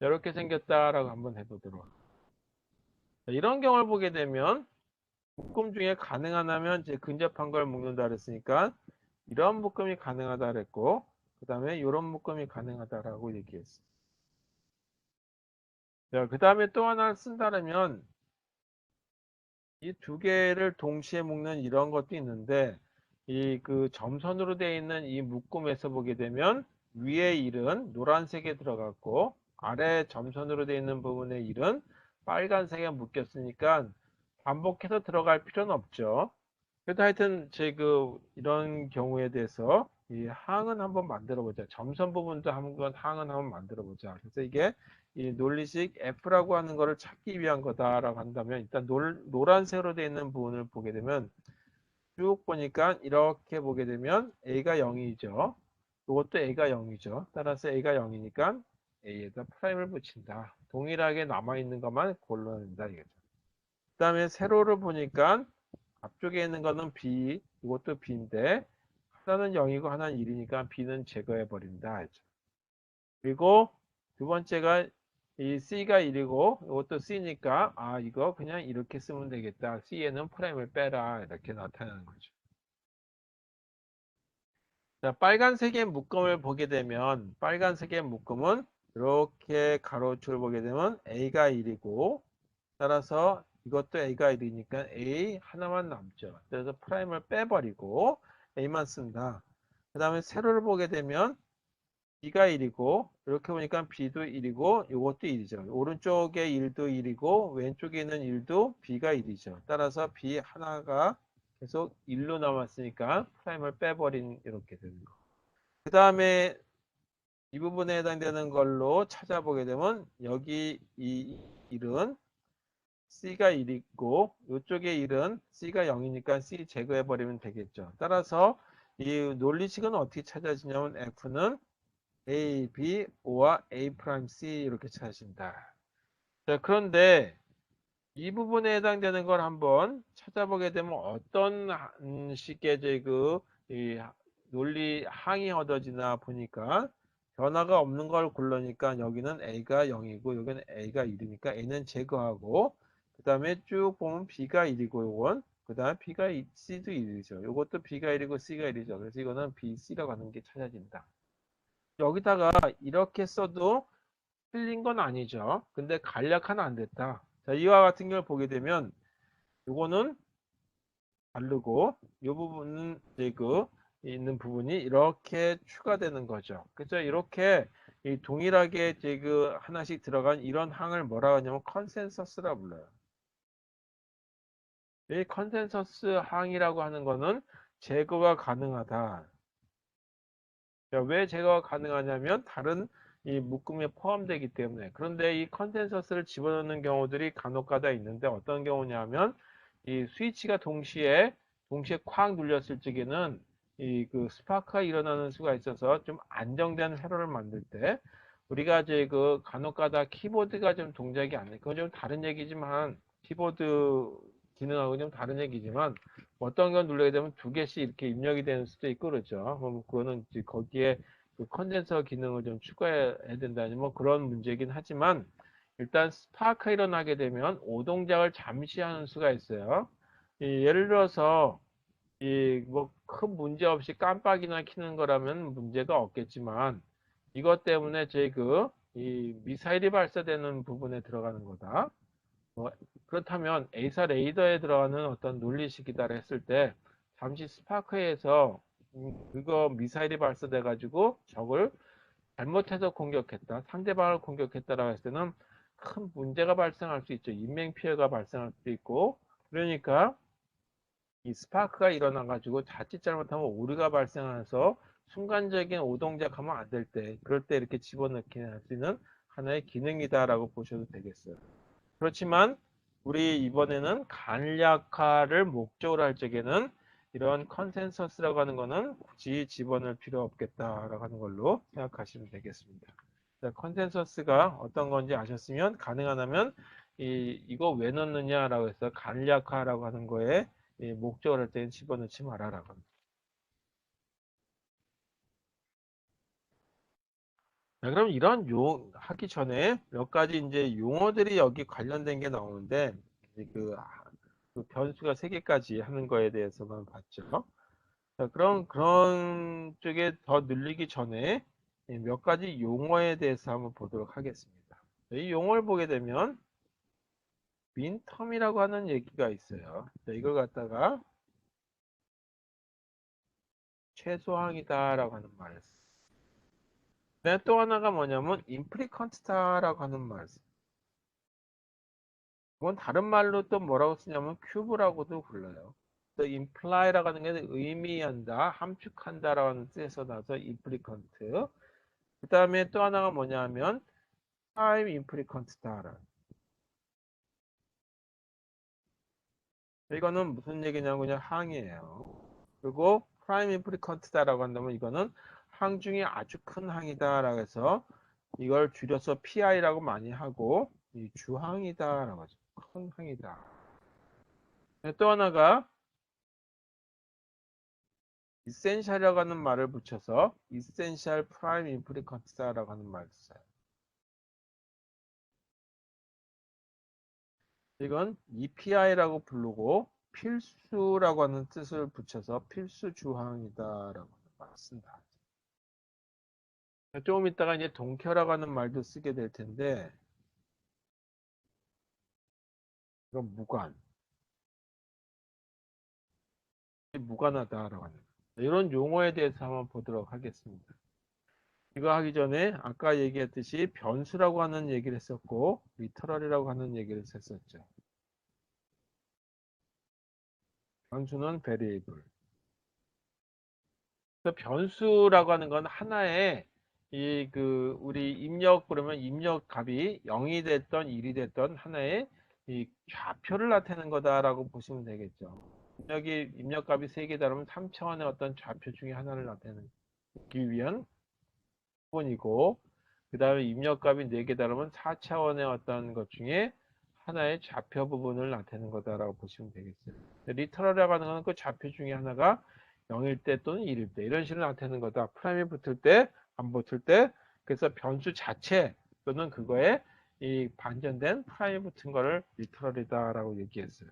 A: 이렇게 생겼다라고 한번 해보도록. 이런 경우를 보게 되면 묶음 중에 가능하다면 이제 근접한 걸 묶는다 그랬으니까 이런 묶음이 가능하다 그랬고, 그 다음에 이런 묶음이 가능하다라고 얘기했어. 자, 그 다음에 또 하나 쓴다면 이 두 개를 동시에 묶는 이런 것도 있는데, 이 그 점선으로 되어 있는 이 묶음에서 보게 되면 위에 일은 노란색에 들어갔고 아래 점선으로 되어 있는 부분의 일은 빨간색에 묶였으니까 반복해서 들어갈 필요는 없죠. 그래도 하여튼 제 그 이런 경우에 대해서 이 항은 한번 만들어 보자. 점선 부분도 한번 항은 한번 만들어 보자. 그래서 이게 이 논리식 F라고 하는 거를 찾기 위한 거다라고 한다면 일단 노란색으로 되어 있는 부분을 보게 되면 쭉 보니까 이렇게 보게 되면 A가 0이죠. 이것도 A가 0이죠. 따라서 A가 0이니까 A에다 프라임을 붙인다. 동일하게 남아있는 것만 골라낸다 이거죠. 그 다음에 세로를 보니까 앞쪽에 있는 거는 B, 이것도 B인데 하나는 0이고 하나는 1이니까 B는 제거해 버린다. 그리고 두 번째가 이 C가 1이고 이것도 C니까 아 이거 그냥 이렇게 쓰면 되겠다. C에는 프라임을 빼라 이렇게 나타나는 거죠. 자, 빨간색의 묶음을 보게 되면 빨간색의 묶음은 이렇게 가로축을 보게 되면 A가 1이고 따라서 이것도 A가 1이니까 A 하나만 남죠. 그래서 프라임을 빼버리고 A만 쓴다. 그 다음에 세로를 보게 되면 B가 1이고 이렇게 보니까 B도 1이고 이것도 1이죠. 오른쪽에 1도 1이고 왼쪽에 있는 1도 B가 1이죠. 따라서 B 하나가 계속 1로 남았으니까 프라임을 빼버린 이렇게 되는 거. 그 다음에 이 부분에 해당되는 걸로 찾아보게 되면 여기 이 1은 C가 1이고 이쪽에 1은 C가 0이니까 C 제거해버리면 되겠죠. 따라서 이 논리식은 어떻게 찾아지냐면 F는 A, B, O와 A 프라임 C 이렇게 찾아진다. 자, 그런데 이 부분에 해당되는 걸 한번 찾아보게 되면 어떤 식의 이 논리 항이 얻어지나 보니까 변화가 없는 걸 고르니까 여기는 A가 0이고 여기는 A가 1이니까 A는 제거하고 그 다음에 쭉 보면 B가 1이고 요건 그 다음에 C도 1이죠. 요것도 B가 1이고 C가 1이죠. 그래서 이거는 B, C라고 하는 게 찾아진다. 여기다가 이렇게 써도 틀린 건 아니죠. 근데 간략화는 안 됐다. 자, 이와 같은 걸 보게 되면 요거는 다르고 이 부분은 이제 그 있는 부분이 이렇게 추가되는 거죠. 그죠? 이렇게 이 동일하게 이제 그 하나씩 들어간 이런 항을 뭐라고 하냐면 컨센서스라 불러요. 이 컨센서스 항이라고 하는 거는 제거가 가능하다. 왜 제거가 가능하냐면 다른 이 묶음에 포함되기 때문에. 그런데 이 컨센서스를 집어넣는 경우들이 간혹가다 있는데 어떤 경우냐면 이 스위치가 동시에 쾅 눌렸을 적에는 이 그 스파크가 일어나는 수가 있어서 좀 안정된 회로를 만들 때 우리가 이제 그 간혹가다 키보드가 좀 동작이 안 돼. 그건 좀 다른 얘기지만 키보드 기능하고 좀 다른 얘기지만 어떤 건 누르게 되면 두 개씩 이렇게 입력이 되는 수도 있고 그렇죠. 그럼 그거는 이제 거기에 그 컨덴서 기능을 좀 추가해야 된다니 뭐 그런 문제긴 하지만 일단 스파크가 일어나게 되면 오동작을 잠시 하는 수가 있어요. 예를 들어서 이 뭐 큰 문제 없이 깜빡이나 켜는 거라면 문제가 없겠지만 이것 때문에 제 그 이 미사일이 발사되는 부분에 들어가는 거다. 그렇다면 A사 레이더에 들어가는 어떤 논리식이다 했을 때 잠시 스파크에서 그거 미사일이 발사돼 가지고 적을 잘못해서 공격했다, 상대방을 공격했다라고 했을 때는 큰 문제가 발생할 수 있죠. 인명 피해가 발생할 수도 있고 그러니까 이 스파크가 일어나 가지고 자칫 잘못하면 오류가 발생해서 순간적인 오동작하면 안 될 때 그럴 때 이렇게 집어넣기 할 수 있는 하나의 기능이다라고 보셔도 되겠어요. 그렇지만 우리 이번에는 간략화를 목적으로 할 적에는 이런 컨센서스라고 하는 거는 굳이 집어넣을 필요 없겠다라고 하는 걸로 생각하시면 되겠습니다. 자, 컨센서스가 어떤 건지 아셨으면 가능하다면 이거 왜 넣느냐라고 해서 간략화라고 하는 거에 목적을 할 때는 집어넣지 말아라고 합니다. 자, 그럼 이런 하기 전에 몇 가지 이제 용어들이 여기 관련된 게 나오는데 이제 그 변수가 3개까지 하는 거에 대해서만 봤죠. 자, 그럼 그런 쪽에 더 늘리기 전에 몇 가지 용어에 대해서 한번 보도록 하겠습니다. 이 용어를 보게 되면 민텀이라고 하는 얘기가 있어요. 자, 이걸 갖다가 최소항이다라고 하는 말을 써요. 그다음에 또 하나가 뭐냐면 임프리컨스타라고 하는 말을 써요. 이건 다른 말로 또 뭐라고 쓰냐면 큐브라고도 불러요. 또 imply라고 하는 게 의미한다, 함축한다라는 뜻에서 나서 임프리컨트. 그 다음에 또 하나가 뭐냐면 prime implicant다라는. 이거는 무슨 얘기냐면 그냥 항이에요. 그리고 prime implicant다라고 한다면 이거는 항 중에 아주 큰 항이다라고 해서 이걸 줄여서 PI라고 많이 하고 이 주항이다라고 하죠. 큰 항이다. 또 하나가 essential이라고 하는 말을 붙여서 essential prime implicant다라고 하는 말을 써요. 이건 EPI라고 부르고 필수라고 하는 뜻을 붙여서 필수 주항이다라고 말을 쓴다. 조금 있다가 이제 동켜라고 하는 말도 쓰게 될 텐데 이건 무관하다라고 하는 이런 용어에 대해서 한번 보도록 하겠습니다. 이거 하기 전에 아까 얘기했듯이 변수라고 하는 얘기를 했었고 리터럴이라고 하는 얘기를 했었죠. 변수는 variable. 그래서 변수라고 하는 건 하나의 우리 입력 그러면 입력 값이 0이 됐던 1이 됐던 하나의 이 좌표를 나타내는 거다라고 보시면 되겠죠. 여기 입력 값이 3개다 그러면 3차원의 어떤 좌표 중에 하나를 나타내기 위한 부분이고 그 다음에 입력 값이 4개다 그러면 4차원의 어떤 것 중에 하나의 좌표 부분을 나타내는 거다라고 보시면 되겠어요. 리터럴이라고 하는 것은 그 좌표 중에 하나가 0일 때 또는 1일 때 이런 식으로 나타내는 거다. 프라임이 붙을 때, 안 붙을 때. 그래서 변수 자체 또는 그거에 이 반전된 프라임이 붙은 거를 리터럴이다라고 얘기했어요.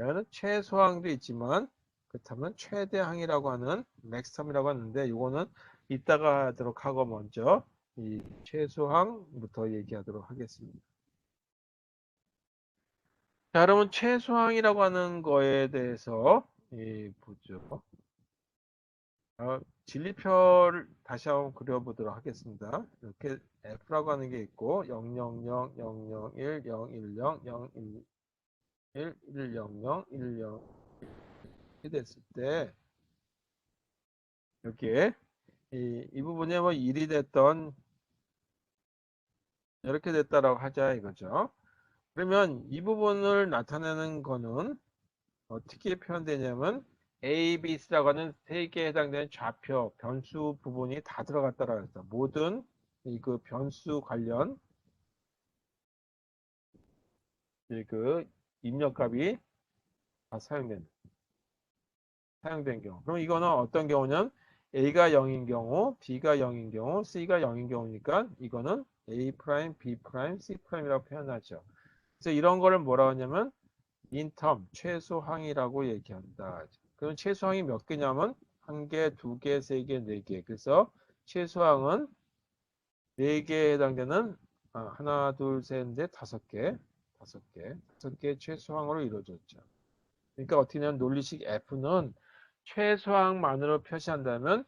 A: 얘는 최소항도 있지만 그렇다면 최대항이라고 하는 맥스텀이라고 하는데 이거는 이따가 하도록 하고 먼저 이 최소항부터 얘기하도록 하겠습니다. 자, 그러면 최소항이라고 하는 거에 대해서 보죠. 진리표를 다시 한번 그려보도록 하겠습니다. 이렇게 F라고 하는 게 있고 0, 0, 0, 0, 0, 1, 0, 1, 0, 0, 1, 1, 1, 0, 0, 1, 0 이렇게 됐을 때 여기에 이 부분이 뭐 1이 됐던 이렇게 됐다라고 하자 이거죠. 그러면 이 부분을 나타내는 거는 어떻게 표현되냐면 A, B, C라고 하는 세 개에 해당되는 좌표, 변수 부분이 다 들어갔다라고 했어. 모든 그 변수 관련 그 입력값이 다 사용된 경우. 그럼 이거는 어떤 경우냐면 A가 0인 경우, B가 0인 경우, C가 0인 경우니까 이거는 A 프라임, B 프라임, C 프라임이라고 표현하죠. 그래서 이런 거를 뭐라고 하냐면 인텀, 최소항이라고 얘기한다. 그럼 최소항이 몇 개냐면 한 개, 두 개, 세 개, 네 개. 그래서 최소항은 네 개에 해당되는 하나, 둘, 셋, 넷, 다섯 개, 다섯 개 최소항으로 이루어졌죠. 그러니까 어떻게 되냐면 논리식 F는 최소항만으로 표시한다면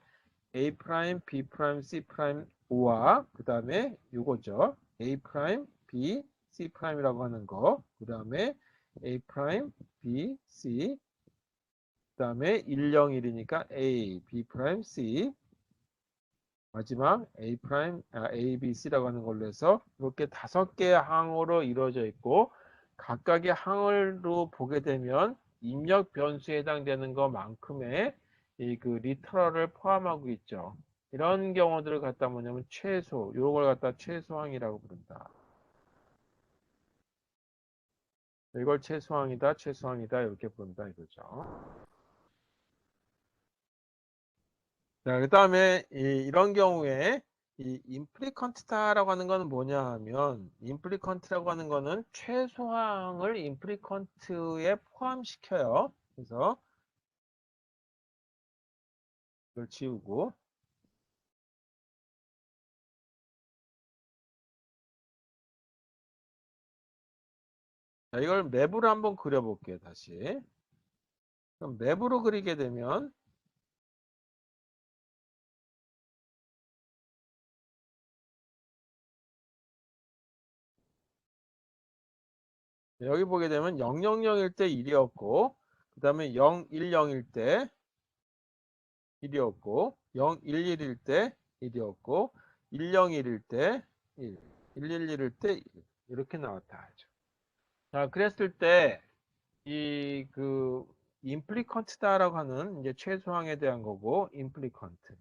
A: A 프라임, B 프라임, C 프라임 O와 그 다음에 이거죠. A 프라임, B, C 프라임이라고 하는 거. 그 다음에 A 프라임, B, C. 그 다음에 101이니까 A, B 프라임, C. 마지막 A 프라임, A, B, C라고 하는 걸로 해서 이렇게 5개의 항으로 이루어져 있고 각각의 항으로 보게 되면 입력 변수에 해당되는 것만큼의 이 그 리터럴을 포함하고 있죠. 이런 경우들을 갖다 뭐냐면 최소, 이런 걸 갖다 최소항이라고 부른다. 이걸 최소항이다, 최소항이다 이렇게 부른다 이거죠. 자, 그 다음에 이런 경우에 이 임플리컨트다라고 하는 거는 뭐냐 하면 임플리컨트라고 하는 거는 최소항을 임플리컨트에 포함시켜요. 그래서 그걸 지우고. 자, 이걸 맵으로 한번 그려볼게요, 다시. 그럼 맵으로 그리게 되면, 여기 보게 되면 000일 때 1이었고, 그 다음에 010일 때 1이었고, 011일 때 1이었고, 101일 때 1, 111일 때 1. 이렇게 나왔다 하죠. 자, 그랬을 때, 임플리컨트다라고 하는 이제 최소항에 대한 거고, 임플리컨트.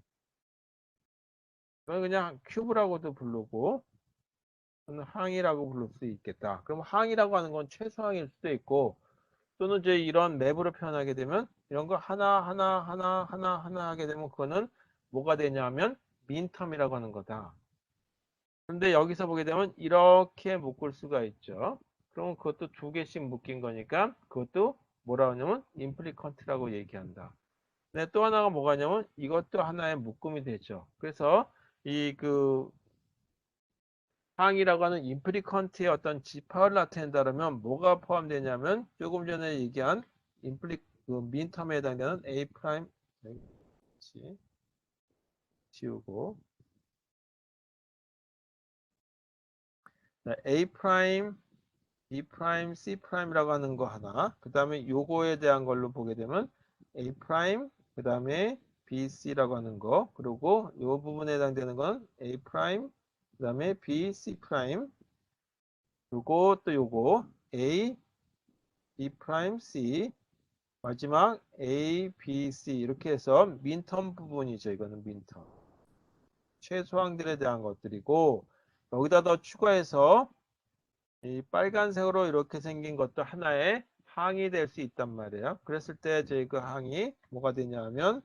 A: 그냥 큐브라고도 부르고, 또는 항이라고 부를 수 있겠다. 그럼 항이라고 하는 건 최소항일 수도 있고, 또는 이제 이런 맵으로 표현하게 되면 이런 거 하나 하게 되면 그거는 뭐가 되냐면 민텀이라고 하는 거다. 그런데 여기서 보게 되면 이렇게 묶을 수가 있죠. 그러면 그것도 두 개씩 묶인 거니까 그것도 뭐라 하냐면 임플리컨트라고 얘기한다. 근데 또 하나가 뭐가 냐면 이것도 하나의 묶음이 되죠. 그래서 이그 항이라고 하는 임플리컨트의 어떤 집합을 나타낸다면 뭐가 포함되냐면 조금 전에 얘기한 민텀에 해당되는 A 프라임 지우고 A 프라임, B 프라임, C 프라임이라고 하는 거 하나. 그 다음에 요거에 대한 걸로 보게 되면 A 프라임, 그 다음에 B, C라고 하는 거. 그리고 요 부분에 해당되는 건 A 프라임, 그 다음에 B, C 프라임. 요거 또 요거 A, B 프라임, C. 마지막 A, B, C 이렇게 해서 민텀 부분이죠. 이거는 민텀. 최소항들에 대한 것들이고 여기다 더 추가해서 이 빨간색으로 이렇게 생긴 것도 하나의 항이 될 수 있단 말이에요. 그랬을 때 제 그 항이 뭐가 되냐면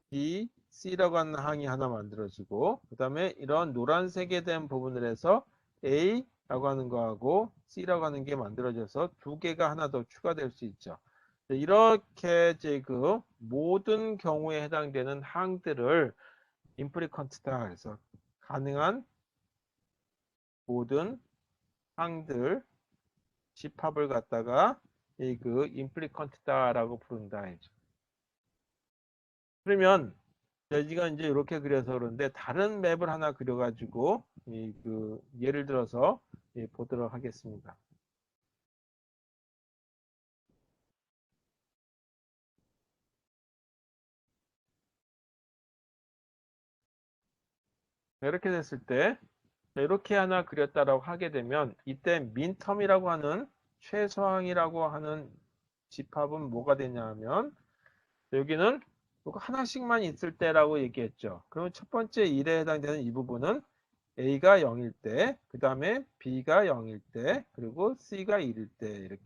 A: B, C라고 하는 항이 하나 만들어지고 그 다음에 이런 노란색에 대한 부분을 해서 A라고 하는 거하고 C라고 하는 게 만들어져서 두 개가 하나 더 추가될 수 있죠. 이렇게 이제 그 모든 경우에 해당되는 항들을 임프리컨트다 해서 가능한 모든 항들 집합을 갖다가 이 그 임플리컨트다라고 부른다 해죠. 그러면 여기가 이제 이렇게 그려서 그런데 다른 맵을 하나 그려가지고 이 그 예를 들어서 보도록 하겠습니다. 이렇게 됐을 때 이렇게 하나 그렸다라고 하게 되면 이때 민텀이라고 하는 최소항이라고 하는 집합은 뭐가 되냐 하면 여기는 이거 하나씩만 있을 때라고 얘기했죠. 그러면 첫 번째 1에 해당되는 이 부분은 A가 0일 때, 그 다음에 B가 0일 때, 그리고 C가 1일 때 이렇게.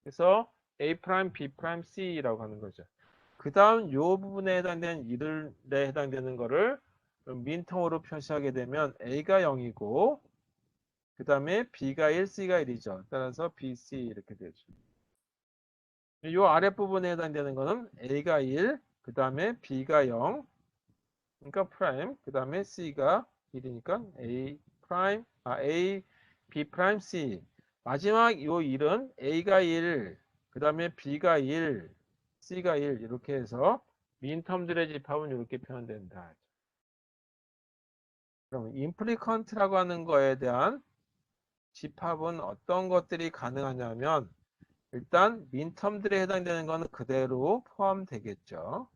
A: 그래서 A 프라임, B 프라임, C라고 하는 거죠. 그 다음 이 부분에 해당되는 1에 해당되는 거를 민텀으로 표시하게 되면 A가 0이고 그 다음에 B가 1, C가 1이죠. 따라서 B, C 이렇게 되죠. 이 아랫부분에 해당되는 거는 A가 1, 그 다음에 B가 0, 그러니까 프라임, 그 다음에 C가 1이니까 A, B 프라임, C. 마지막 요 1은 A가 1, 그 다음에 B가 1, C가 1 이렇게 해서 민텀들의 집합은 이렇게 표현된다. 그럼 임플리컨트라고 하는 거에 대한 집합은 어떤 것들이 가능하냐면 일단 민텀들에 해당되는 거는 그대로 포함되겠죠.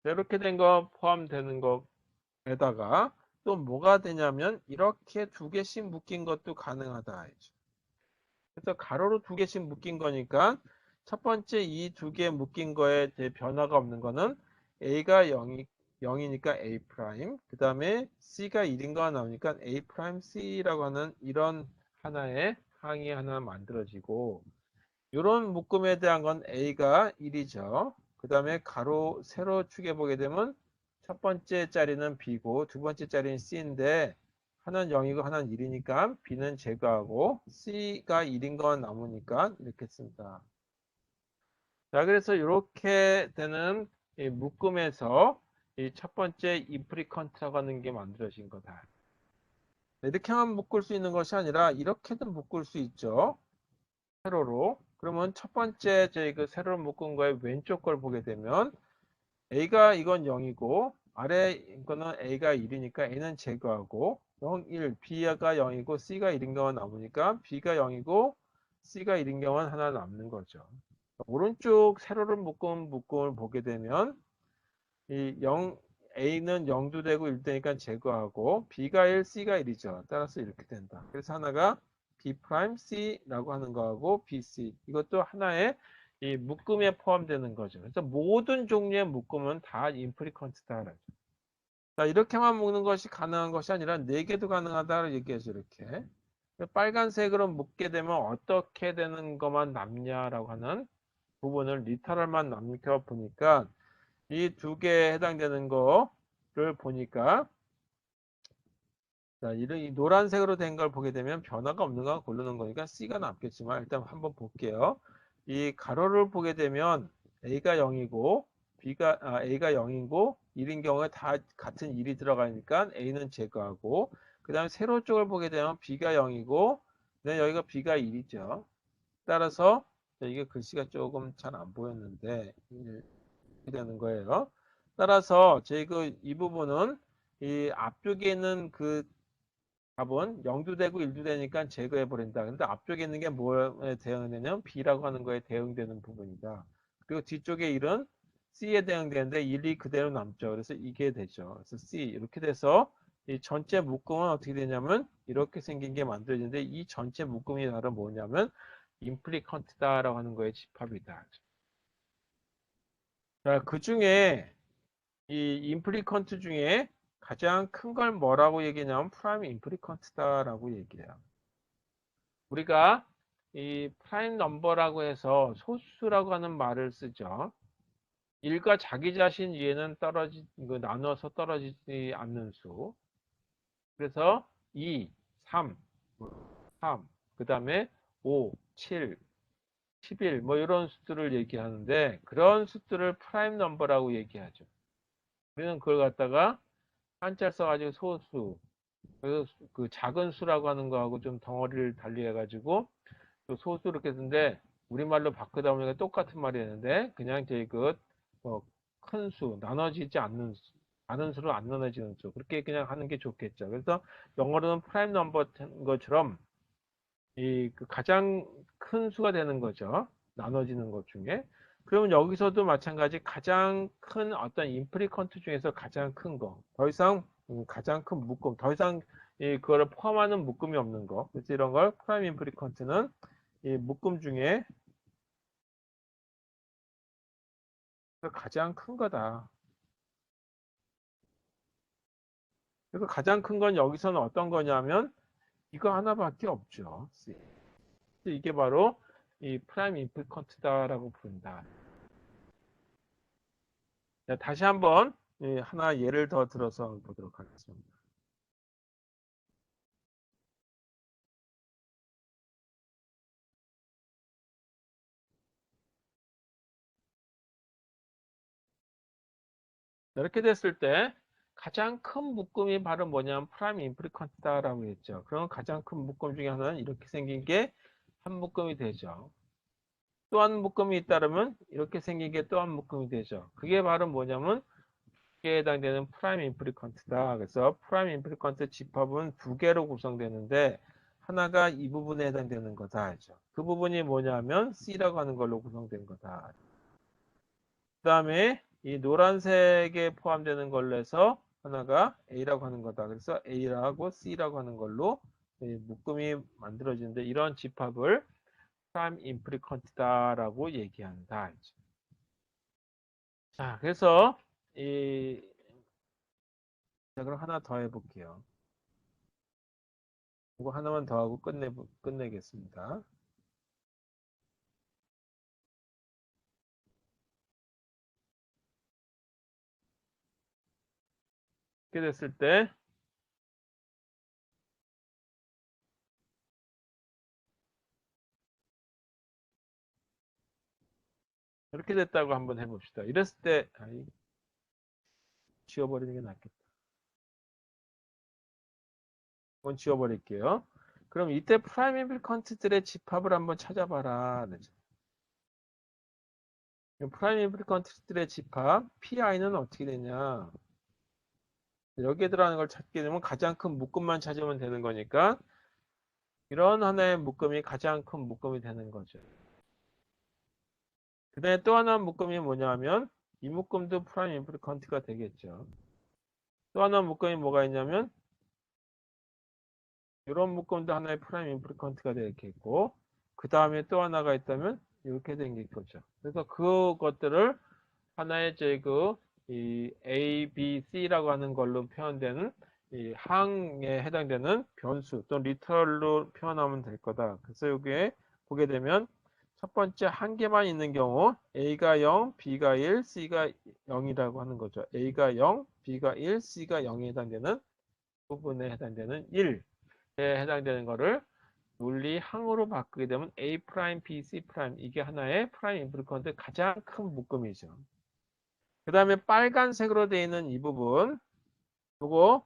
A: 이렇게 된 거 포함되는 거에다가 또 뭐가 되냐면 이렇게 두 개씩 묶인 것도 가능하다. 그래서 가로로 두 개씩 묶인 거니까 첫 번째 이 두 개 묶인 거에 변화가 없는 거는 A가 0이니까 A 프라임, 그 다음에 C가 1인 거 나오니까 A 프라임 C라고 하는 이런 하나의 항이 하나 만들어지고 이런 묶음에 대한 건 A가 1이죠. 그 다음에 가로 세로 축에 보게 되면 첫 번째 자리는 B고 두 번째 자리는 C인데 하나는 0이고 하나는 1이니까 B는 제거하고 C가 1인 건 남으니까 이렇게 씁니다. 자, 그래서 이렇게 되는 이 묶음에서 이 첫 번째 임프리컨트라고 하는 게 만들어진 거다. 이렇게만 묶을 수 있는 것이 아니라 이렇게도 묶을 수 있죠. 세로로. 그러면 첫 번째 저희 그 세로로 묶은 거의 왼쪽 걸 보게 되면 A가 이건 0이고 아래 이거는 A가 1이니까 A는 제거하고 0, 1, B가 0이고 C가 1인 경우는 남으니까 B가 0이고 C가 1인 경우는 하나 남는 거죠. 오른쪽 세로를 묶은 묶음을 보게 되면 이 0, A는 0도 되고 1 되니까 제거하고 B가 1, C가 1이죠. 따라서 이렇게 된다. 그래서 하나가 B 프라임 C라고 하는 거하고 BC 이것도 하나의 이 묶음에 포함되는 거죠. 그래서 모든 종류의 묶음은 다 임프리컨트다. 자, 이렇게만 묶는 것이 가능한 것이 아니라 4개도 가능하다고 얘기하죠. 이렇게. 빨간색으로 묶게 되면 어떻게 되는 것만 남냐라고 하는 부분을 리터럴만 남겨 보니까 이 2개에 해당되는 거를 보니까 자, 이 노란색으로 된 걸 보게 되면 변화가 없는 거 고르는 거니까 C가 남겠지만 일단 한번 볼게요. 이 가로를 보게 되면 A가 0이고 A가 0이고 1인 경우에 다 같은 1이 들어가니까 A는 제거하고 그 다음에 세로 쪽을 보게 되면 B가 0이고 여기가 B가 1이죠. 따라서 이게 글씨가 조금 잘 안 보였는데 이렇게 되는 거예요. 따라서 저희 이 부분은 이 앞쪽에 있는 그 답은 0도 되고 1도 되니까 제거해 버린다. 근데 앞쪽에 있는 게 뭐에 대응되냐면 B라고 하는 거에 대응되는 부분이다. 그리고 뒤쪽에 1은 C에 대응되는데 1이 그대로 남죠. 그래서 이게 되죠. 그래서 C 이렇게 돼서 이 전체 묶음은 어떻게 되냐면 이렇게 생긴 게 만들어지는데 이 전체 묶음이 바로 뭐냐면 임플리컨트다라고 하는 거의 집합이다. 자, 그 중에 이 임플리컨트 중에 가장 큰 걸 뭐라고 얘기하냐면 프라임 임플리컨트다라고 얘기해요. 우리가 이 프라임 넘버라고 해서 소수라고 하는 말을 쓰죠. 1과 자기 자신 위에는 나눠서 떨어지지 않는 수. 그래서 2, 3, 3, 그 다음에 5, 7, 11, 뭐 이런 수들을 얘기하는데 그런 수들을 프라임 넘버라고 얘기하죠. 우리는 그걸 갖다가 한자 써가지고 소수, 그래서 그 작은 수라고 하는 거하고 좀 덩어리를 달리해가지고 또 소수 이렇게 쓰는데 우리말로 바꾸다 보니까 똑같은 말이 되는데 그냥 저희 큰 수, 나눠지지 않는 수, 다른 수로 안 나눠지는 수 그렇게 그냥 하는 게 좋겠죠. 그래서 영어로는 프라임 넘버 것처럼 그 가장 큰 수가 되는 거죠. 나눠지는 것 중에. 그러면 여기서도 마찬가지 가장 큰 어떤 임프리컨트 중에서 가장 큰 거. 더 이상 가장 큰 묶음. 더 이상 그거를 포함하는 묶음이 없는 거. 그래서 이런 걸 프라임 임프리컨트는 이 묶음 중에 가장 큰 거다. 그래서 가장 큰 건 여기서는 어떤 거냐면 이거 하나밖에 없죠. 이게 바로 이 프라임 임프리컨트다라고 부른다. 자, 다시 한번 하나 예를 더 들어서 보도록 하겠습니다. 이렇게 됐을 때 가장 큰 묶음이 바로 뭐냐면 프라임 임프리컨트다라고 했죠. 그럼 가장 큰 묶음 중에 하나는 이렇게 생긴 게 한 묶음이 되죠. 또 한 묶음이 잇따르면 이렇게 생긴 게 또 한 묶음이 되죠. 그게 바로 뭐냐면 에 해당되는 프라임 임프리컨트다. 그래서 프라임 임프리컨트 집합은 2개로 구성되는데 하나가 이 부분에 해당되는 거다. 하죠. 그 부분이 뭐냐면 C라고 하는 걸로 구성된 거다. 그 다음에 이 노란색에 포함되는 걸로 해서 하나가 A라고 하는 거다. 그래서 A라고 C라고 하는 걸로 묶음이 만들어지는데 이런 집합을 프라임 임프리컨트다라고 얘기한다. 자, 그래서 자, 그럼 하나 더 해볼게요. 이거 하나만 더 하고 끝내겠습니다. 이렇게 됐을 때 이렇게 됐다고 한번 해봅시다. 이랬을 때 지워버리는 게 낫겠다. 이건 지워버릴게요. 그럼 이때 프라임 임플리컨트들의 집합을 한번 찾아봐라. 프라임 임플리컨트들의 집합 PI는 어떻게 되냐? 여기에 들어가는 걸 찾게 되면 가장 큰 묶음만 찾으면 되는 거니까 이런 하나의 묶음이 가장 큰 묶음이 되는 거죠. 그 다음에 또 하나 묶음이 뭐냐면 이 묶음도 프라임 임플리컨트가 되겠죠. 또 하나 묶음이 뭐가 있냐면 이런 묶음도 하나의 프라임 임플리컨트가 되겠고 그 다음에 또 하나가 있다면 이렇게 생길 거죠. 그래서 그것들을 하나의 이 A, B, C라고 하는 걸로 표현되는 이 항에 해당되는 변수 또는 리터럴로 표현하면 될 거다. 그래서 여기에 보게 되면 첫 번째 한 개만 있는 경우 A가 0, B가 1, C가 0이라고 하는 거죠. A가 0, B가 1, C가 0에 해당되는 부분에 해당되는 1에 해당되는 거를 논리 항으로 바꾸게 되면 A 프라임, B, C 프라임 이게 하나의 프라임 임플리컨트의 가장 큰 묶음이죠. 그 다음에 빨간색으로 되어 있는 이 부분 요거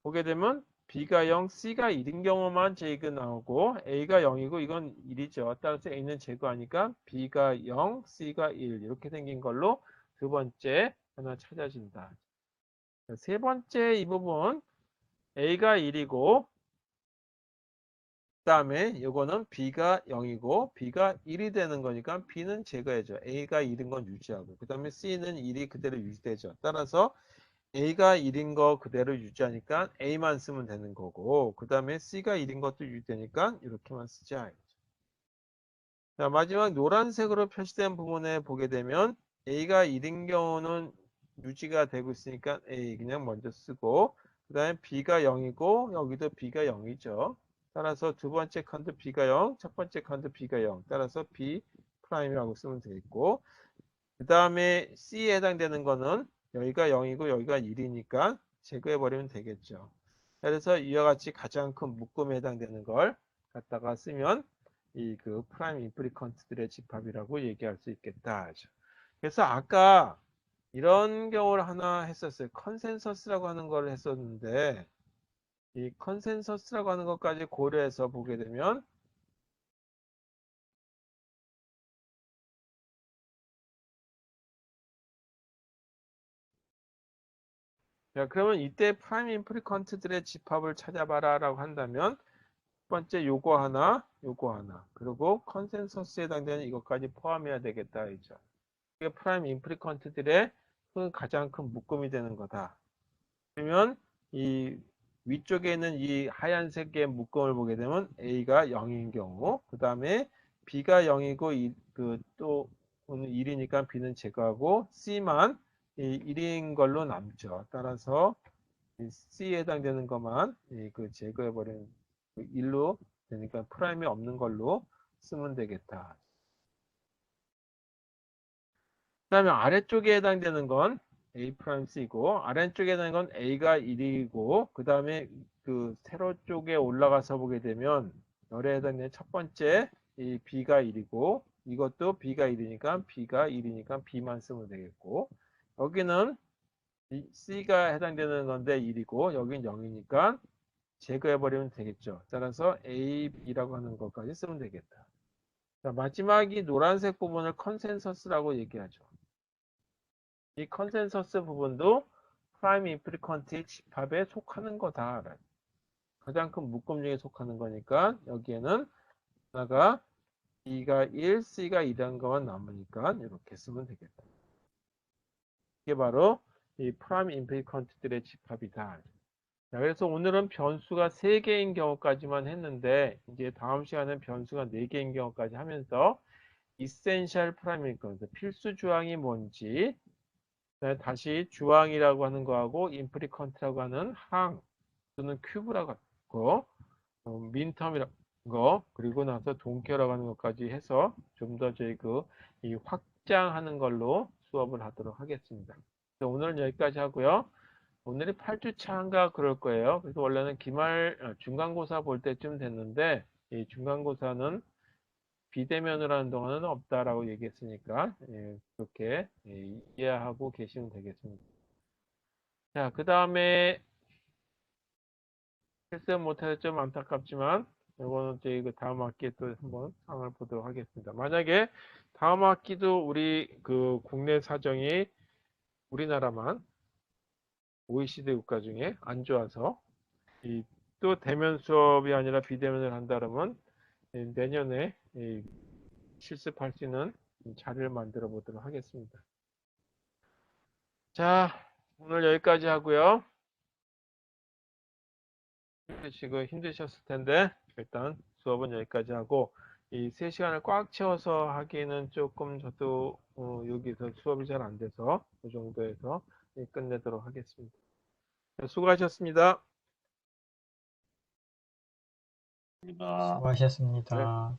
A: 보게 되면 B가 0, C가 1인 경우만 제거 나오고 A가 0이고 이건 1이죠. 따라서 A는 제거하니까 B가 0, C가 1 이렇게 생긴 걸로 두 번째 하나 찾아진다. 세 번째 이 부분 A가 1이고 그 다음에 요거는 B가 0이고 B가 1이 되는 거니까 B는 제거해줘. A가 1인 건 유지하고 그 다음에 C는 1이 그대로 유지되죠. 따라서 A가 1인 거 그대로 유지하니까 A만 쓰면 되는 거고 그 다음에 C가 1인 것도 유지되니까 이렇게만 쓰자. 자, 마지막 노란색으로 표시된 부분에 보게 되면 A가 1인 경우는 유지가 되고 있으니까 A 그냥 먼저 쓰고 그 다음에 B가 0이고 여기도 B가 0이죠. 따라서 두 번째 칸도 B가 0, 첫 번째 칸도 B가 0. 따라서 B 프라임이라고 쓰면 되겠고 그 다음에 C에 해당되는 거는 여기가 0이고 여기가 1이니까 제거해버리면 되겠죠. 그래서 이와 같이 가장 큰 묶음에 해당되는 걸 갖다가 쓰면 이 그 프라임 임플리컨트들의 집합이라고 얘기할 수 있겠다. 그래서 아까 이런 경우를 하나 했었어요. 컨센서스라고 하는 걸 했었는데 이 컨센서스라고 하는 것까지 고려해서 보게 되면 자, 그러면 이때 프라임 임플리컨트들의 집합을 찾아봐라 라고 한다면 첫 번째 요거 하나, 요거 하나 그리고 컨센서스에 해당되는 이것까지 포함해야 되겠다 이죠. 이게 프라임 임플리컨트들의 가장 큰 묶음이 되는 거다. 그러면 이 위쪽에 있는 이 하얀색의 묶음을 보게 되면 A가 0인 경우 그 다음에 B가 0이고 또 1이니까 B는 제거하고 C만 1인 걸로 남죠. 따라서 C에 해당되는 것만 제거해버리는 1로 되니까 프라임이 없는 걸로 쓰면 되겠다. 그 다음에 아래쪽에 해당되는 건 A 프라임 C고 아래쪽에 해당되는 건 A가 1이고 그 다음에 그 세로 쪽에 올라가서 보게 되면 열에 해당되는 첫 번째 이 B가 1이고 이것도 B가 1이니까 B가 1이니까 B만 쓰면 되겠고 여기는 C가 해당되는 건데 1이고 여긴 0이니까 제거해버리면 되겠죠. 따라서 A, B라고 하는 것까지 쓰면 되겠다. 자, 마지막이 노란색 부분을 컨센서스라고 얘기하죠. 이 컨센서스 부분도 프라임 임플리컨트의 집합에 속하는 거다. 가장 큰 묶음 중에 속하는 거니까 여기에는 하나가 B가 1, C가 2라는 것만 남으니까 이렇게 쓰면 되겠다. 이게 바로 이 프라임 임플리컨트들의 집합이다. 자, 그래서 오늘은 변수가 3개인 경우까지만 했는데 이제 다음 시간은 변수가 4개인 경우까지 하면서 이센셜 프라임 임플리컨트 필수 주항이 뭔지 다시 주항이라고 하는 거하고 임프리컨트라고 하는 항 또는 큐브라고 하고 민텀이라는 거 그리고 나서 동켜라고 하는 것까지 해서 좀 더 저희 이 확장하는 걸로 수업을 하도록 하겠습니다. 오늘은 여기까지 하고요. 오늘이 8주차인가 그럴 거예요. 그래서 원래는 중간고사 볼 때쯤 됐는데 이 중간고사는 비대면을 하는 동안은 없다라고 얘기했으니까 그렇게 이해하고 계시면 되겠습니다. 자, 그 다음에 실습 못해서 좀 안타깝지만 이거는 저희 그 다음 학기에 또 한번 상황을 보도록 하겠습니다. 만약에 다음 학기도 우리 그 국내 사정이 우리나라만 OECD 국가 중에 안 좋아서 또 대면 수업이 아니라 비대면을 한다 그러면 내년에 실습할 수 있는 자리를 만들어 보도록 하겠습니다. 자, 오늘 여기까지 하고요. 지금 힘드셨을 텐데 일단 수업은 여기까지 하고 이 3시간을 꽉 채워서 하기에는 조금 저도 여기서 수업이 잘 안 돼서 그 정도에서 끝내도록 하겠습니다. 수고하셨습니다.
B: 수고하셨습니다.